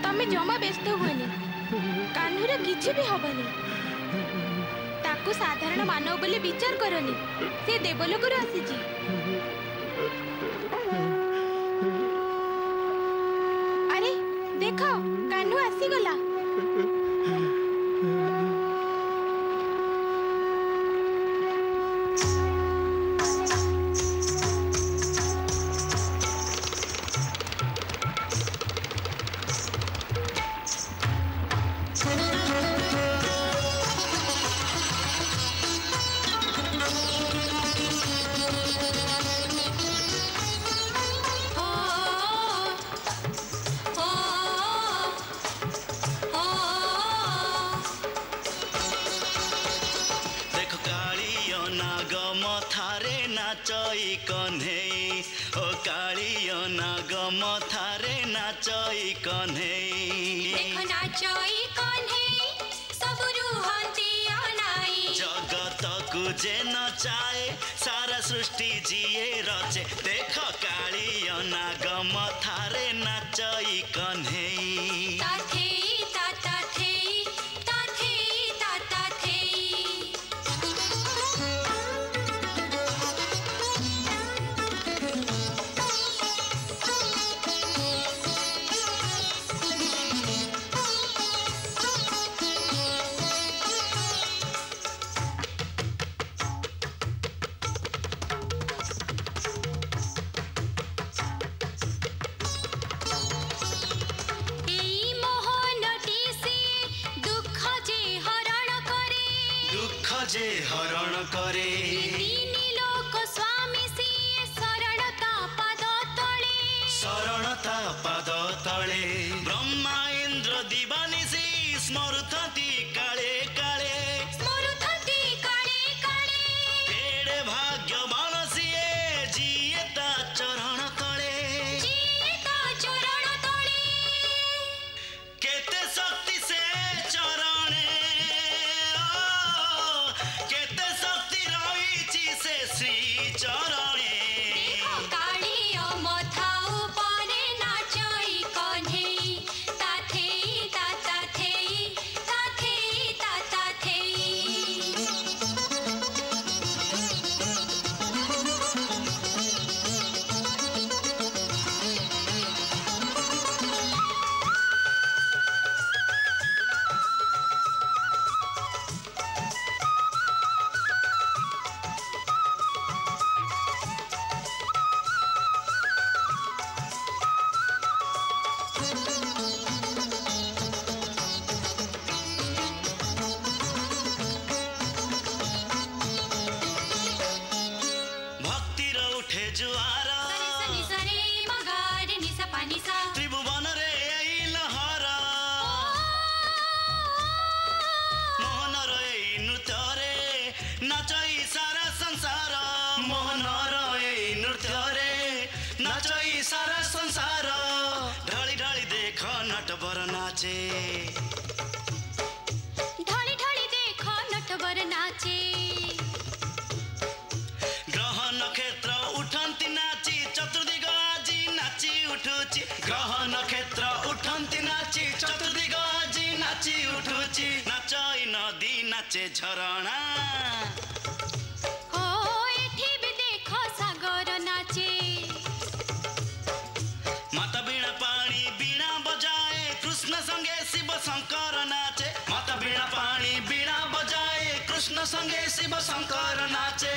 तमे जमा व्यस्त हुएनी कान्हूर किछि भी हबनी। ताकू साधारण मानव बोली विचार करनी से देवलोक रो आसीची। अरे देखो कान्हू आसी गला। जे नचाए सारा सृष्टि जिए रचे देख काली नाग मथारे नाचई कन्हई। ताथेई ताता थेई ताथेई ताता थेई। जे हरण करे तीनी लोक स्वामी सिए शरणता पाद तले ब्रह्मा इंद्र दिवानिसी स्मरुथति काले काले पेड़े भाग्यवान सिए जिए ता चरण तले केते शक्ति से चरणे केते शक्ति रही निसा त्रिभुवन रे एई लहर मोहन रे नृत्य रे नाचई सारा संसार मोहन रे नृत्य रे नाचई सारा संसार ढाली ढाली देख नटवर नाचे ढाली ढाली देख नटवर नाचे ग्रह नक्षत्र उठंती नाची चतुर्दिग आजी नाची उठुची ग्रह नक्षत्र उठंती नाची चतुर्दिग आजी नाची उठुची नाचई नदी नाचे झरणा ओ एठी भी देख सागर नाचे माता बीणा पानी बीणा बजाए कृष्ण संगे शिव शंकर नाचे माता बीणा पानी बीणा बजाए कृष्ण संगे शिव शंकर नाचे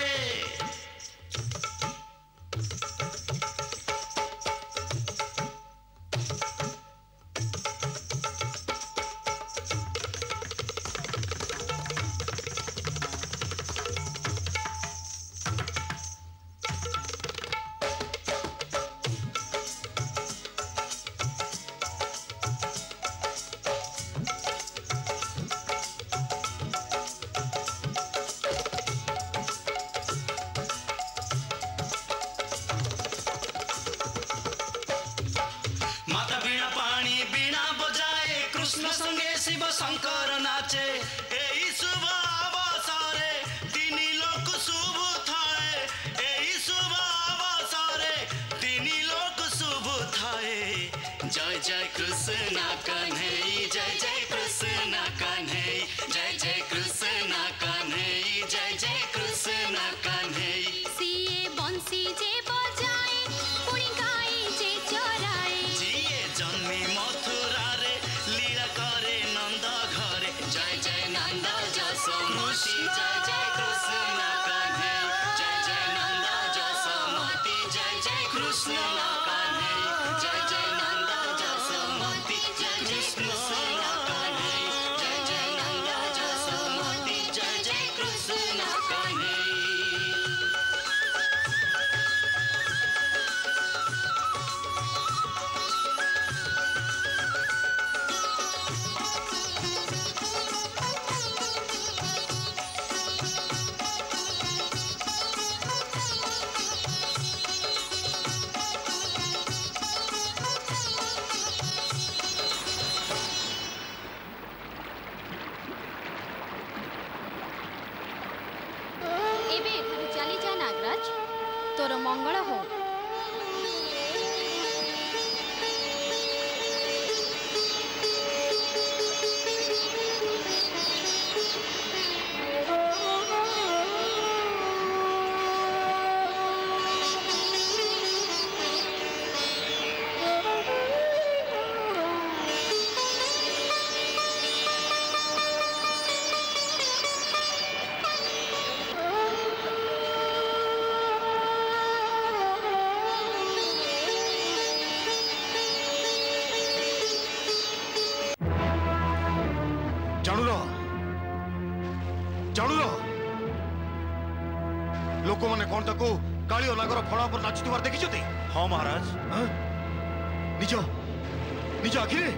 शंकर नाचे एई शुभ अवसरे तिनी लोक शुभ थाए एई शुभ अवसरे तिनी लोक शुभ थाए जय जय कृष्ण कन्हई जय जय कृष्ण कन्हई जय जय कृष्ण कन्हई जय जय कृष्ण कन्हई सीए बंसी जे बजाए पुणी गाई जे चराए जिए जन्मी मथुरा रे लीला करे नंद घरे जय जय नंद जसोमती जय जय कृष्ण कन्हई जय जय नंद जसोमती जय जय कृष्ण कन्हई जय जय नंद जसोमती जय जय कृष्ण कन्हई जय जय नंद जसोमती जय जय कृष्ण कन्हई एबे एठारु चली जा नागराज तोर मंगल हो लोक मैंने कौन ताको कालियो नागर फड़ा पर नाचुवार देखी? हाँ महाराज निज निज आखिरे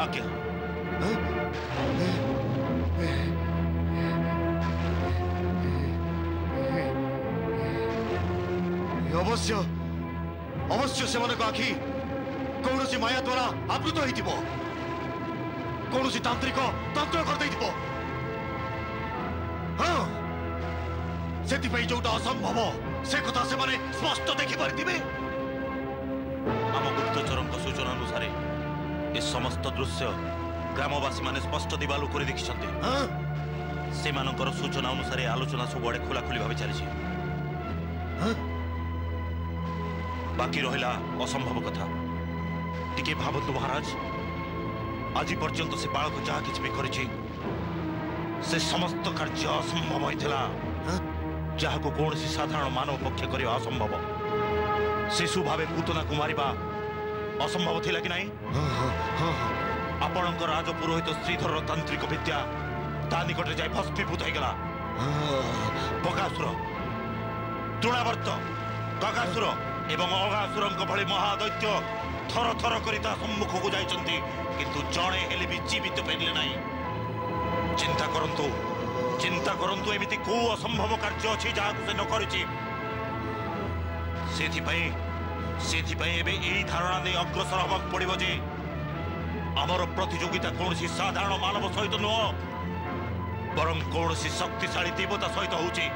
आज्ञा अवश्य अवश्य से आखि कौन सी माया द्वारा आवृत हो कौन सी तांत्रिक तंत्र करदे हाँ से जोटा असंभव से कथा से माने स्पष्ट देखि पारिथिबे आम गुप्तचरों सूचना अनुसार ए समस्त दृश्य ग्रामवासी माने स्पष्ट दिवालु कर देखिछन्ते से मानकर सूचना अनुसार आलोचना सब आड़े खोलाखोली भाव चली बाकी रहिला असंभव कथा टिके भावतु महाराज आज पर्यंत से बालक जहाँ किछि भी करिछि से समस्त कार्य असंभव होइथिला जहाँ को कौन सी साधारण मानव पक्ष कर असंभव शिशु भावे पूतना को मारिबा असंभव थिला कि नहीं आपणकर राजपुरोहित श्रीधर तांत्रिक विद्या ता निकटे जाय भस्मीभूत हो गला बकासुर तृणावर्त गगासुर एवं अगासुर भली महादैत्य थर थर करी ता सम्मुख को जाइचंती किंतु जणे हेले भी जीवित पेले नाही। चिंता करंतु एमिति को असंभव कार्य अछि जाहा से न करिछि। सेथि एबे एई धारणा दे अग्रसर हबाक पड़िबो जे आमर प्रतियोगिता कौनसी साधारण मानव सहित नुह बरं कौनसी शक्तिशाली देवता सहित होउछि।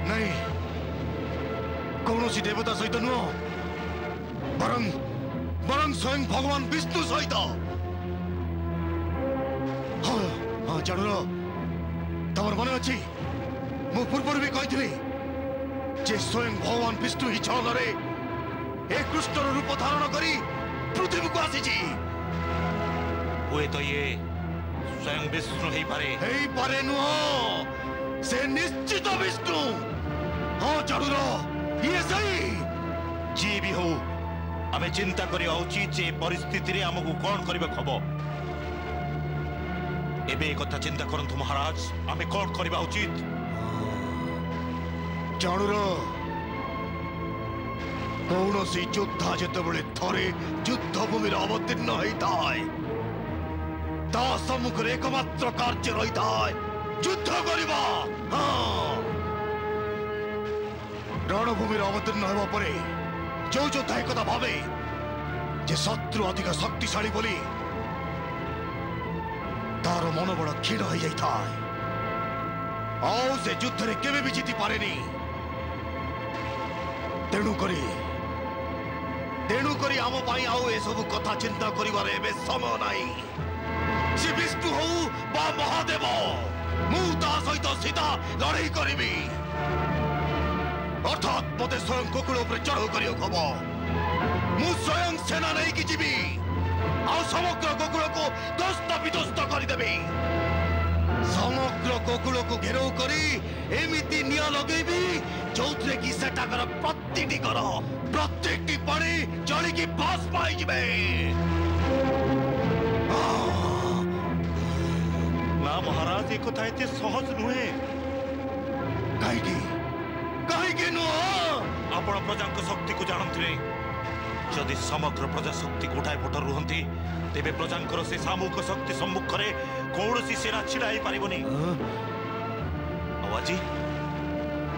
नहीं कौनसी देवता सहित नुह बरं स्वयं भगवान विष्णु सहित। हाँ जानूर तमर मन अच्छी मु पूर्व भी कही जे स्वयं भगवान विष्णु ही छल ए कृष्ण रूप धारण करी पृथ्वी को आसी हुए तो ये स्वयं विष्णु ही पारे नुह से निश्चित विष्णु। हाँ जानूर ये सही जी भी हो आमे चिंता करिया उचित जे परिस्थिति रे हमकु कोन करबे खबो। एबे कथा चिंता करंतु महाराज आमे कोन करबा उचित। जानूर कौनसी योद्धा जेतेबेले थरे युद्ध भूमि अवतीर्ण होता है ता सम्मुख एकमात्र कार्य रही था युद्ध करवा। हाँ रणभूमि अवतीर्ण होगा परे जो योद्धा एक भावे जे शत्रु अधिक शक्तिशाली बोली तार मनोबल क्षीण हो जाता है आओ से युद्ध रे केबे भी जीति पारेनी। तेणु करी आम पाई आउ ए सब कथा चिंता करिवार एबे समय नाही। से विष्णु हो बा महादेव मु ता सहित सीधा लड़ाई करिबी अर्थात मते स्वयं गोकुल ऊपर चढ़ाऊ करियो खबो मु स्वयं सेना नहीं कि जीवी आ समग्र गोकुल को ध्वस्त विध्वस्त कर देबी। समग्र गोकुल को घेराव करी एमिति निया लगेबी जोथरे की सेटाकर प्रतिटी कर प्रत्येकटी पानी जली की पास पाई जिबे। ना महाराज एक कथा एते सहज नुहे। कहीं नुह आपण प्रजा शक्ति को जानते जदि समग्र प्रजा शक्ति गोटाए पट रुहंती तेबे प्रजांकर से सामूहिक शक्ति सम्मुख रे कौनसी सेना छिड़ा ही पारिबनी।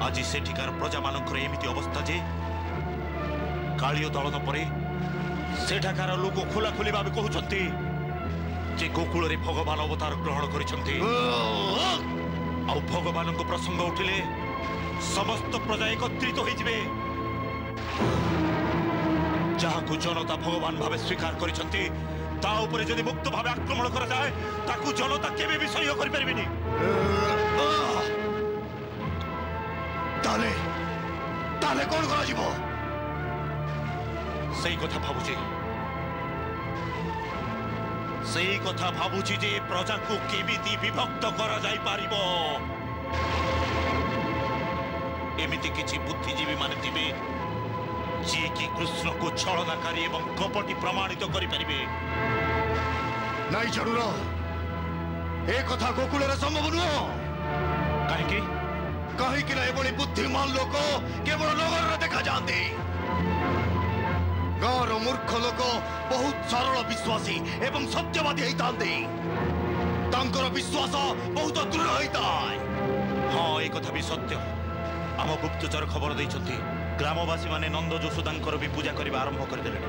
आज सेठिकार प्रजा मानकर एमिति अवस्था जे कालियो दलन परे सेठाकार लोक खोला खोली भाव कहउछंती जे गोकुल रे भगवान अवतार ग्रहण करिसंती। आ भगवान को प्रसंग उठिले समस्त प्रजा एकत्रित हो जिवे जहां जनता भगवान भाव स्वीकार करिसंती ता ऊपर जदि मुक्त भाव आक्रमण करा जाए ताकू जनता केबे भी सहयोग करि परबिनी। ताले कौन करा जीवो सही कथा भाबुची जे प्रजा को केमिति विभक्त करा जाई पारिबो। एमिति किछि बुद्धिजीवी माने थिबे जी कि कृष्ण को छलनाकारी एवं कपटी प्रमाणित करि परिबे। नहीं जरूर ए कथा गोकुल रे संभव नुह। कहीं कि एभली बुद्धिमान लोक केवल नगर रे देखा जाते गाँव मूर्ख लोक बहुत सरल विश्वासी एवं सत्यवादी होता विश्वास बहुत दृढ़ होता है। हाँ एक कथा भी सत्य आम गुप्तचर खबर देइछंती ग्रामवासी माने नंद यशोदांकर भी पूजा करबा आरंभ कर देले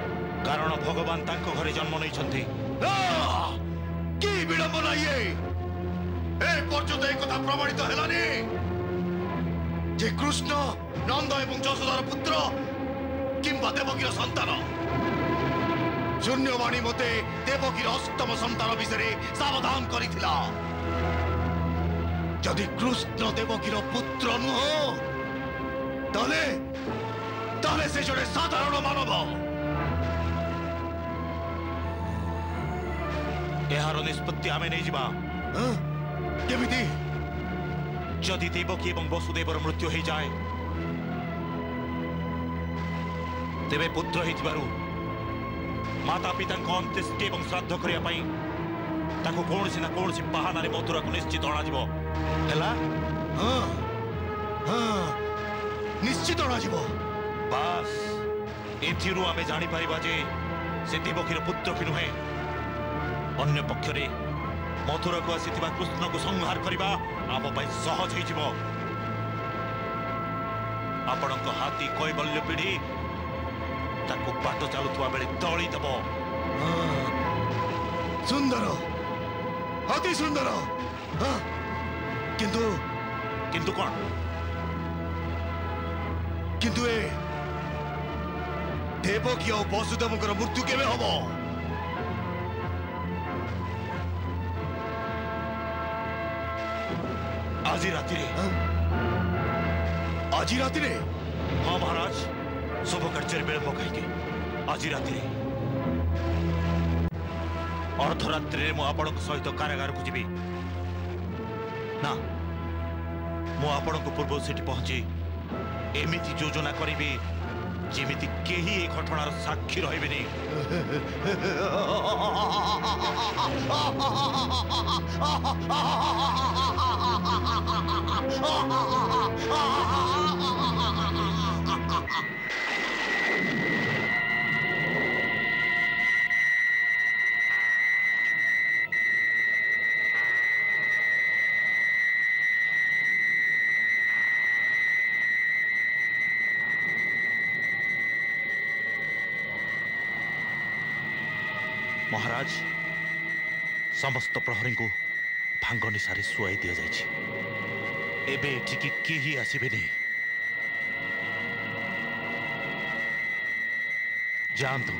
कारण भगवान तांको घरे जन्म नैछंती। की विडंबना ये ए पर्यंत एक कथा प्रमाणित हेलानी जे कृष्ण नंद एवं यशोदार पुत्र किंबा देवकीर संतान। शून्यवाणी मते देवकीर अष्टम संतान विषय सावधान करिथिला। जदि कृष्ण देवकीर पुत्र नुह ताले से जड़े साधारण मानव। यार निष्पत्ति आमे नहीं जिबा केमिति जदि देवकी एवं वसुदेवर मृत्यु हो जाए तेबे पुत्र हिथिबारु माता पिता अंत्येष्टि एवं श्राद्ध करिया पई ताको कोनसी ना कोनसी बहाना रे मथुरा को निश्चित अणा जिवो हेला। हाँ निश्चित अणा जिवो बास एथिरु आमे जानी पारिबा जे से देवकीर पुत्र कि नुहे। अन्य पक्षरे मथुरा को आसीथिबा कृष्ण को संहार करिबा आम पई सहज होई जिवो। आपणक हाथी कैबल्य पीढ़ी ताको बाट चालुथुआ बेले दଳି देब। सुंदर अति सुंदर। हाँ, किंतु किंतु कौन? किंतु ए देवकी और वसुदेवଙ୍କର मृत्यु केवे हब? आज राति रे। आज राति रे? हाँ महाराज, शुभ कार्य विलंब कहीं आज राति अर्धरात्रि मु आपण सहित कारागार को जीवी ना। मु आपण पूर्व से पहुंची एमिति योजना करी जेमिति केही ए घटनार साक्षी रहिबेनी। महाराज, समस्त प्रहरी को भांग निशारे शुआई दि जाइछि। एबे एठिकी केही आसिबेनी। जानतु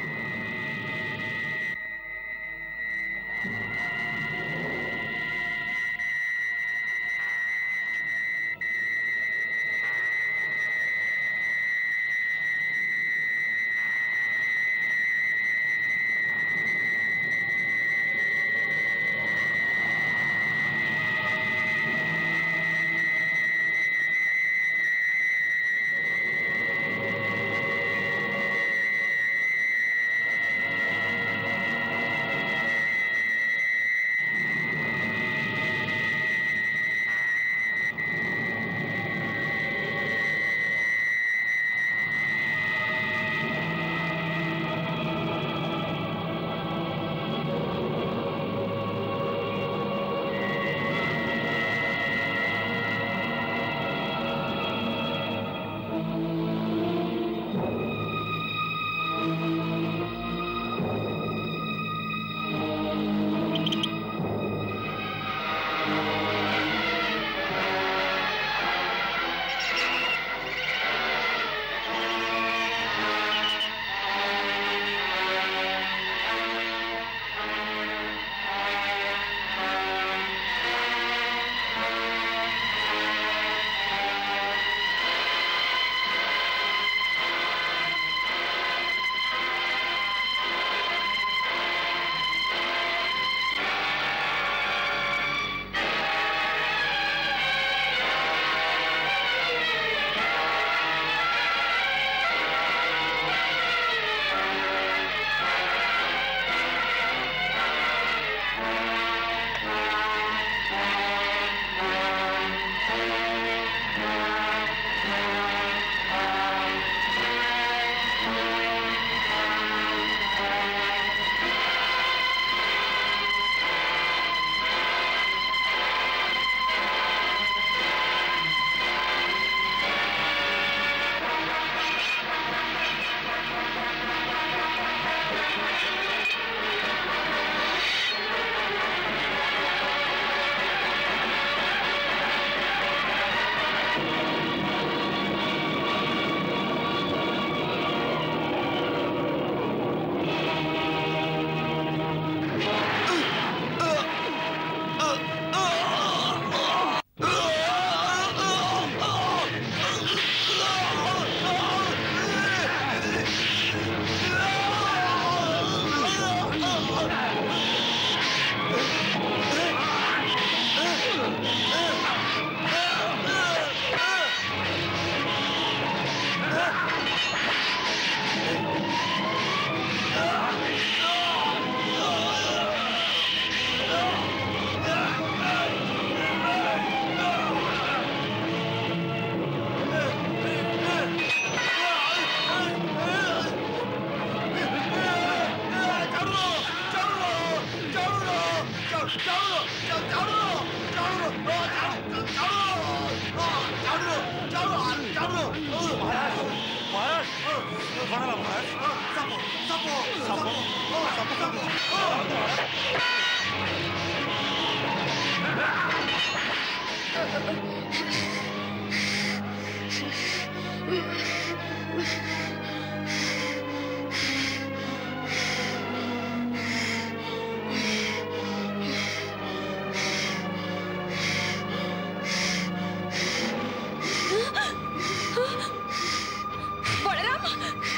बलराम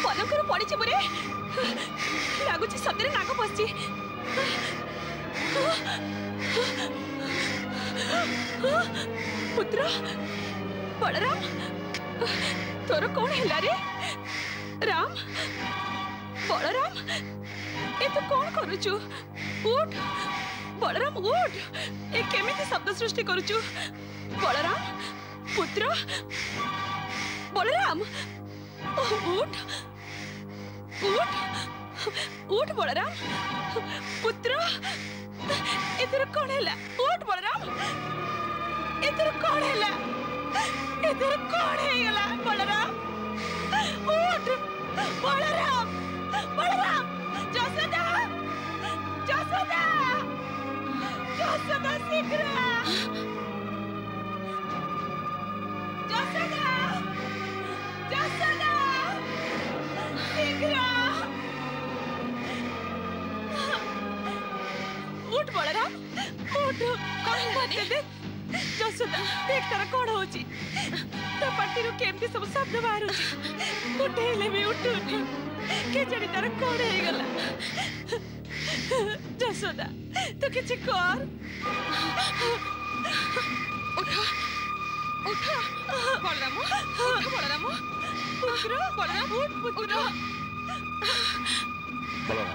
पलंकर पड़ी बुरे लगुच सतरे नाग पशि पुत्र बलराम तोर कौन है रे राम बलराम ए तू कौन करुचु उठ बलराम उठ ए केमिति शब्द सृष्टि करुचु बलराम पुत्र बलराम उठ उठ उठ बलराम पुत्र एतर कौन है उठ बलराम एतर कौन है एतर कौन है गला बलराम उठ बलराम बलराम जसोदा जसोदा जसोदा शीघ्र जसोदा जसोदा शीघ्र उठ बलराम उठ जसोदा देख तार कौन हो पार्टी केमती सब शब्द बाहर उठेले भी उठुनी के जानी तार कौन है गला जसोदा तू किसी कर उठ उठ बलराम उठ बलराम पुत्र बलराम उठ पुत्र बलराम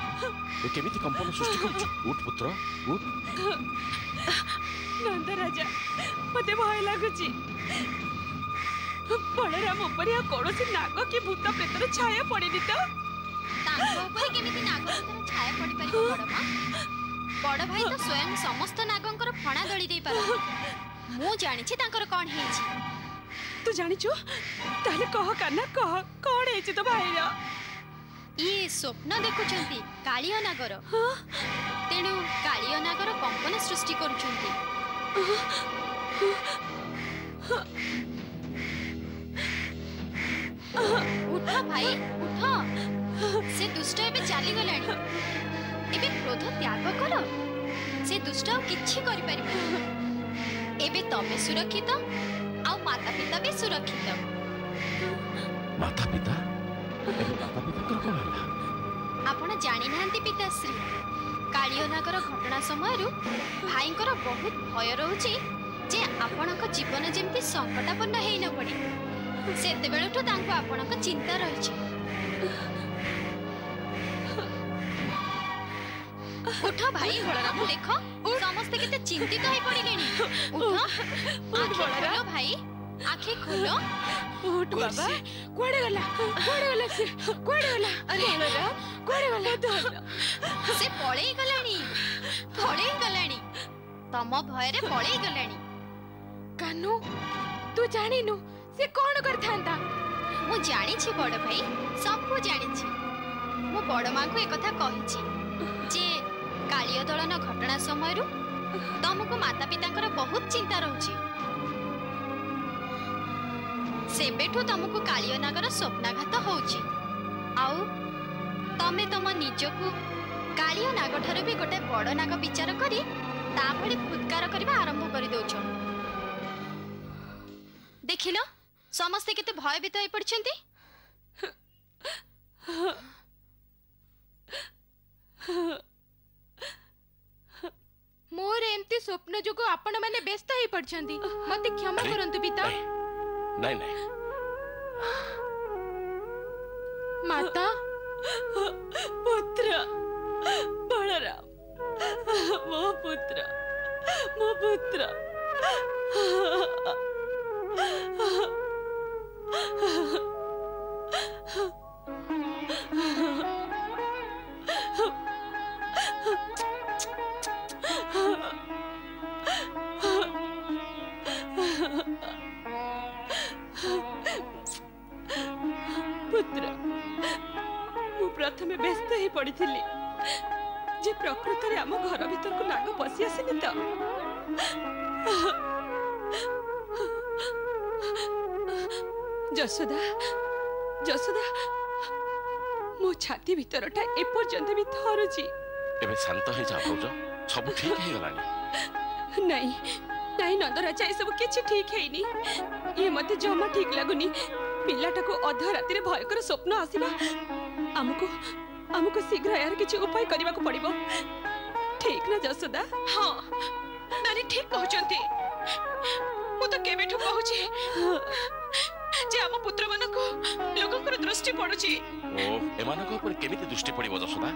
ये केमिति कंपन सृष्टि करू उठ पुत्र उठ नंद राजा मते भय लागुची बलराम ऊपर कौन नाग कि भूत प्रेतर छाया पड़ेनि तो केमिति नाग भूतर छाया पड़ी पारिबो बड़ भाई तो स्वयं समस्त नागंकर फणा दली दे पार मु जानि छी तांकर कोन हेछि तू जानि छु ताले कह काना कह कोन हेछि तो भाई रा ये स्वप्न देखुचंती कालिया नागर तेणु कालिया नागर कंपन सृष्टि करूचंती उठ भाई उठ से दुष्ट एबे चली गलानी एबे क्रोध त्याग कर से दुष्ट किछि करि परिबे एबे तमे सुरक्षित आ माता पिता भी सुरक्षित माता पिता माता पिता कर कोन हला आपण जानि नांती पिताश्री कालियो नागर घटना समय भाईंकर बहुत भय रहउची जे आपणक जीवन जेमती संकटापन्न हेइ न पड़े सेते बेलठु तांको आपणक चिंता रहिछि उठ भाई बलराम देखो समस्त केते चिंतित होई पड़िलेनी उठ बलराम भाई आंखें खोलो उठ बाबा कोड़े गला से कोड़े गला अरे बलराम कोड़े गला से पळेई गलानी तम भय रे पळेई गलानी कानू तू जानिनु से कोन करथांता मु जानि छी बड़ भाई सब को जानि छी मु बड़ मां को एक कथा कहिछि जे कालियो दलन घटना समय तुमको माता पिता बहुत चिंता रहउछि सेबेठु तुमको कालियो नागर स्वप्नाघात होउछि आउ तमे तम निजको कालियो नाग ठारे भी गोटे बड़ नाग विचार करी ता भली फुत्कार करबा आरंभ करि दोछ देखिलो समस्त केते भयभीत होई पड़छंती मोर एमती स्वप्न जोगो आपण माने व्यस्त होई पड़छंती मते क्षमा करंतु पिता नहीं नहीं माता पुत्र बलराम मो पुत्र पुत्र मु प्रथमे व्यस्त ही पड़ी जे प्रकृत रे आम घर भीतर को नाग पशि आसेनी तो जसोदा जसोदा मो छाती भीतरटा एपर्यंत भी थरुची एबे शांत हो जा भौज सब ठीक हे गलानी नहीं नहीं नंदराजा ये सब किछि ठीक हेनी ये मते जमा ठीक लागुनी पिलाटा को अध राति रे भयकर स्वप्न आसीबा हमको हमको शीघ्र यार किछि उपाय करबा को पड़िबो ठीक ना जसोदा हां नानी ठीक कहउचंती मु तो केबेठु कहउची जे हम पुत्र मानको लोककर दृष्टि पडुची ओ एमानको ऊपर केमिति दृष्टि पड़िबो जसोदा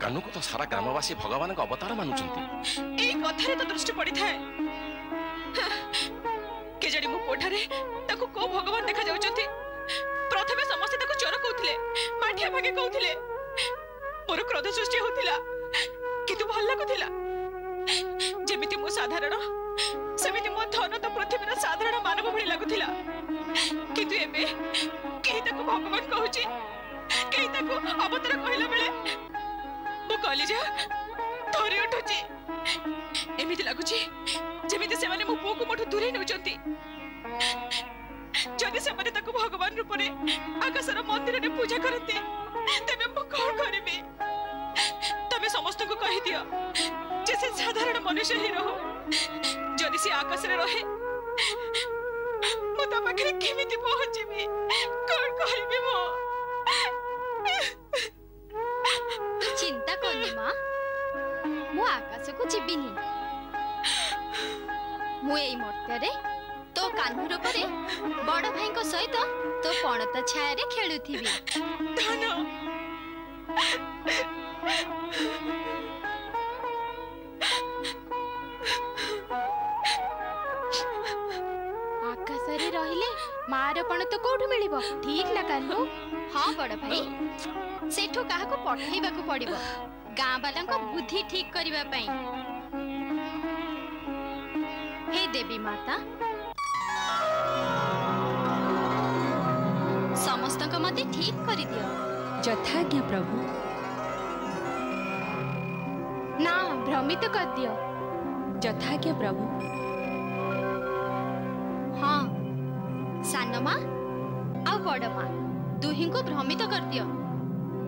कानू को तो सारा ग्रामवासी भगवान का अवतार मानुचंती ए कथारे तो दृष्टि पड़ी थाए के जड़ी मु कोठारे ताको को भगवान देखा जाउचंती प्रथमे समस्त ताको चोर कहउथिले माठिया भागे कहउथिले मोर क्रोध सृष्टि होतिला किंतु भल लागुथिला जेमिति मु साधारण सेमिति मो धन तो पृथ्वीर साधारण मानव भଳି लागुथिला किंतु एबे केहि ताको भगवान कहउची केहि ताको अवतार कहिला बेले मो कलिजा थोरी उठुची एमिति लागुची जेमिति से माने मो पुओ को मोठु दूरे नउचंती जदि से माने ताको भगवान रूप रे आकाशर मंदिर रे पूजा करते तबे मो कोन करबी तबे समस्त को कहि दियो जे से साधारण मनुष्य ही रहो जदि से आकाश रे रहे मो ता पाखरे केमिति पहुंचबी कोन करबी मो चिंता करनी माँ मु आकाश को जीविनी मु एई मर्त्यारे तो कान्हूर परे बड़ भाई को सहित तो पणता छाया रे खेलुथिबी धन आकाश रे रहिले मार पण तो कोठु मिलिबो ठीक ना कान्हू हाँ बड़ भाई सेठो काहा को पठाइबा को पड़िबो गां वाला को बुद्धि ठीक करिबा पई हे देवी माता समस्त को मते ठीक करि दियो यथाज्ञा प्रभु ना भ्रमित कर दियो यथाज्ञा प्रभु हाँ सान माँ आ बड़ माँ दुही को भ्रमित कर दियो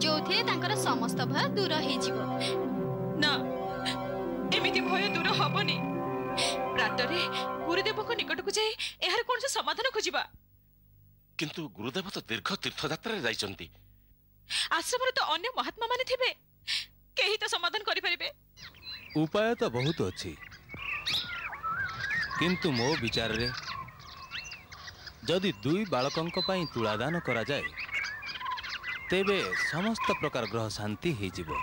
जो थे तांकर समस्त भय दूर हो जीवो ना एमिति भय दूर हबनी प्रातरे गुरुदेव को निकट को जाई एहर कोन से समाधान खोजिबा किंतु गुरुदेव तो दीर्घ तीर्थ यात्रा रे जाइचंती आश्रम रे तो अन्य महात्मा माने थिबे केही तो समाधान करि परिबे उपाय तो बहुत अछि किंतु मो विचार रे जदि दुई बालकंक पई तुलादान करा जाए तेबे समस्त प्रकार ग्रह शांति हो जीवो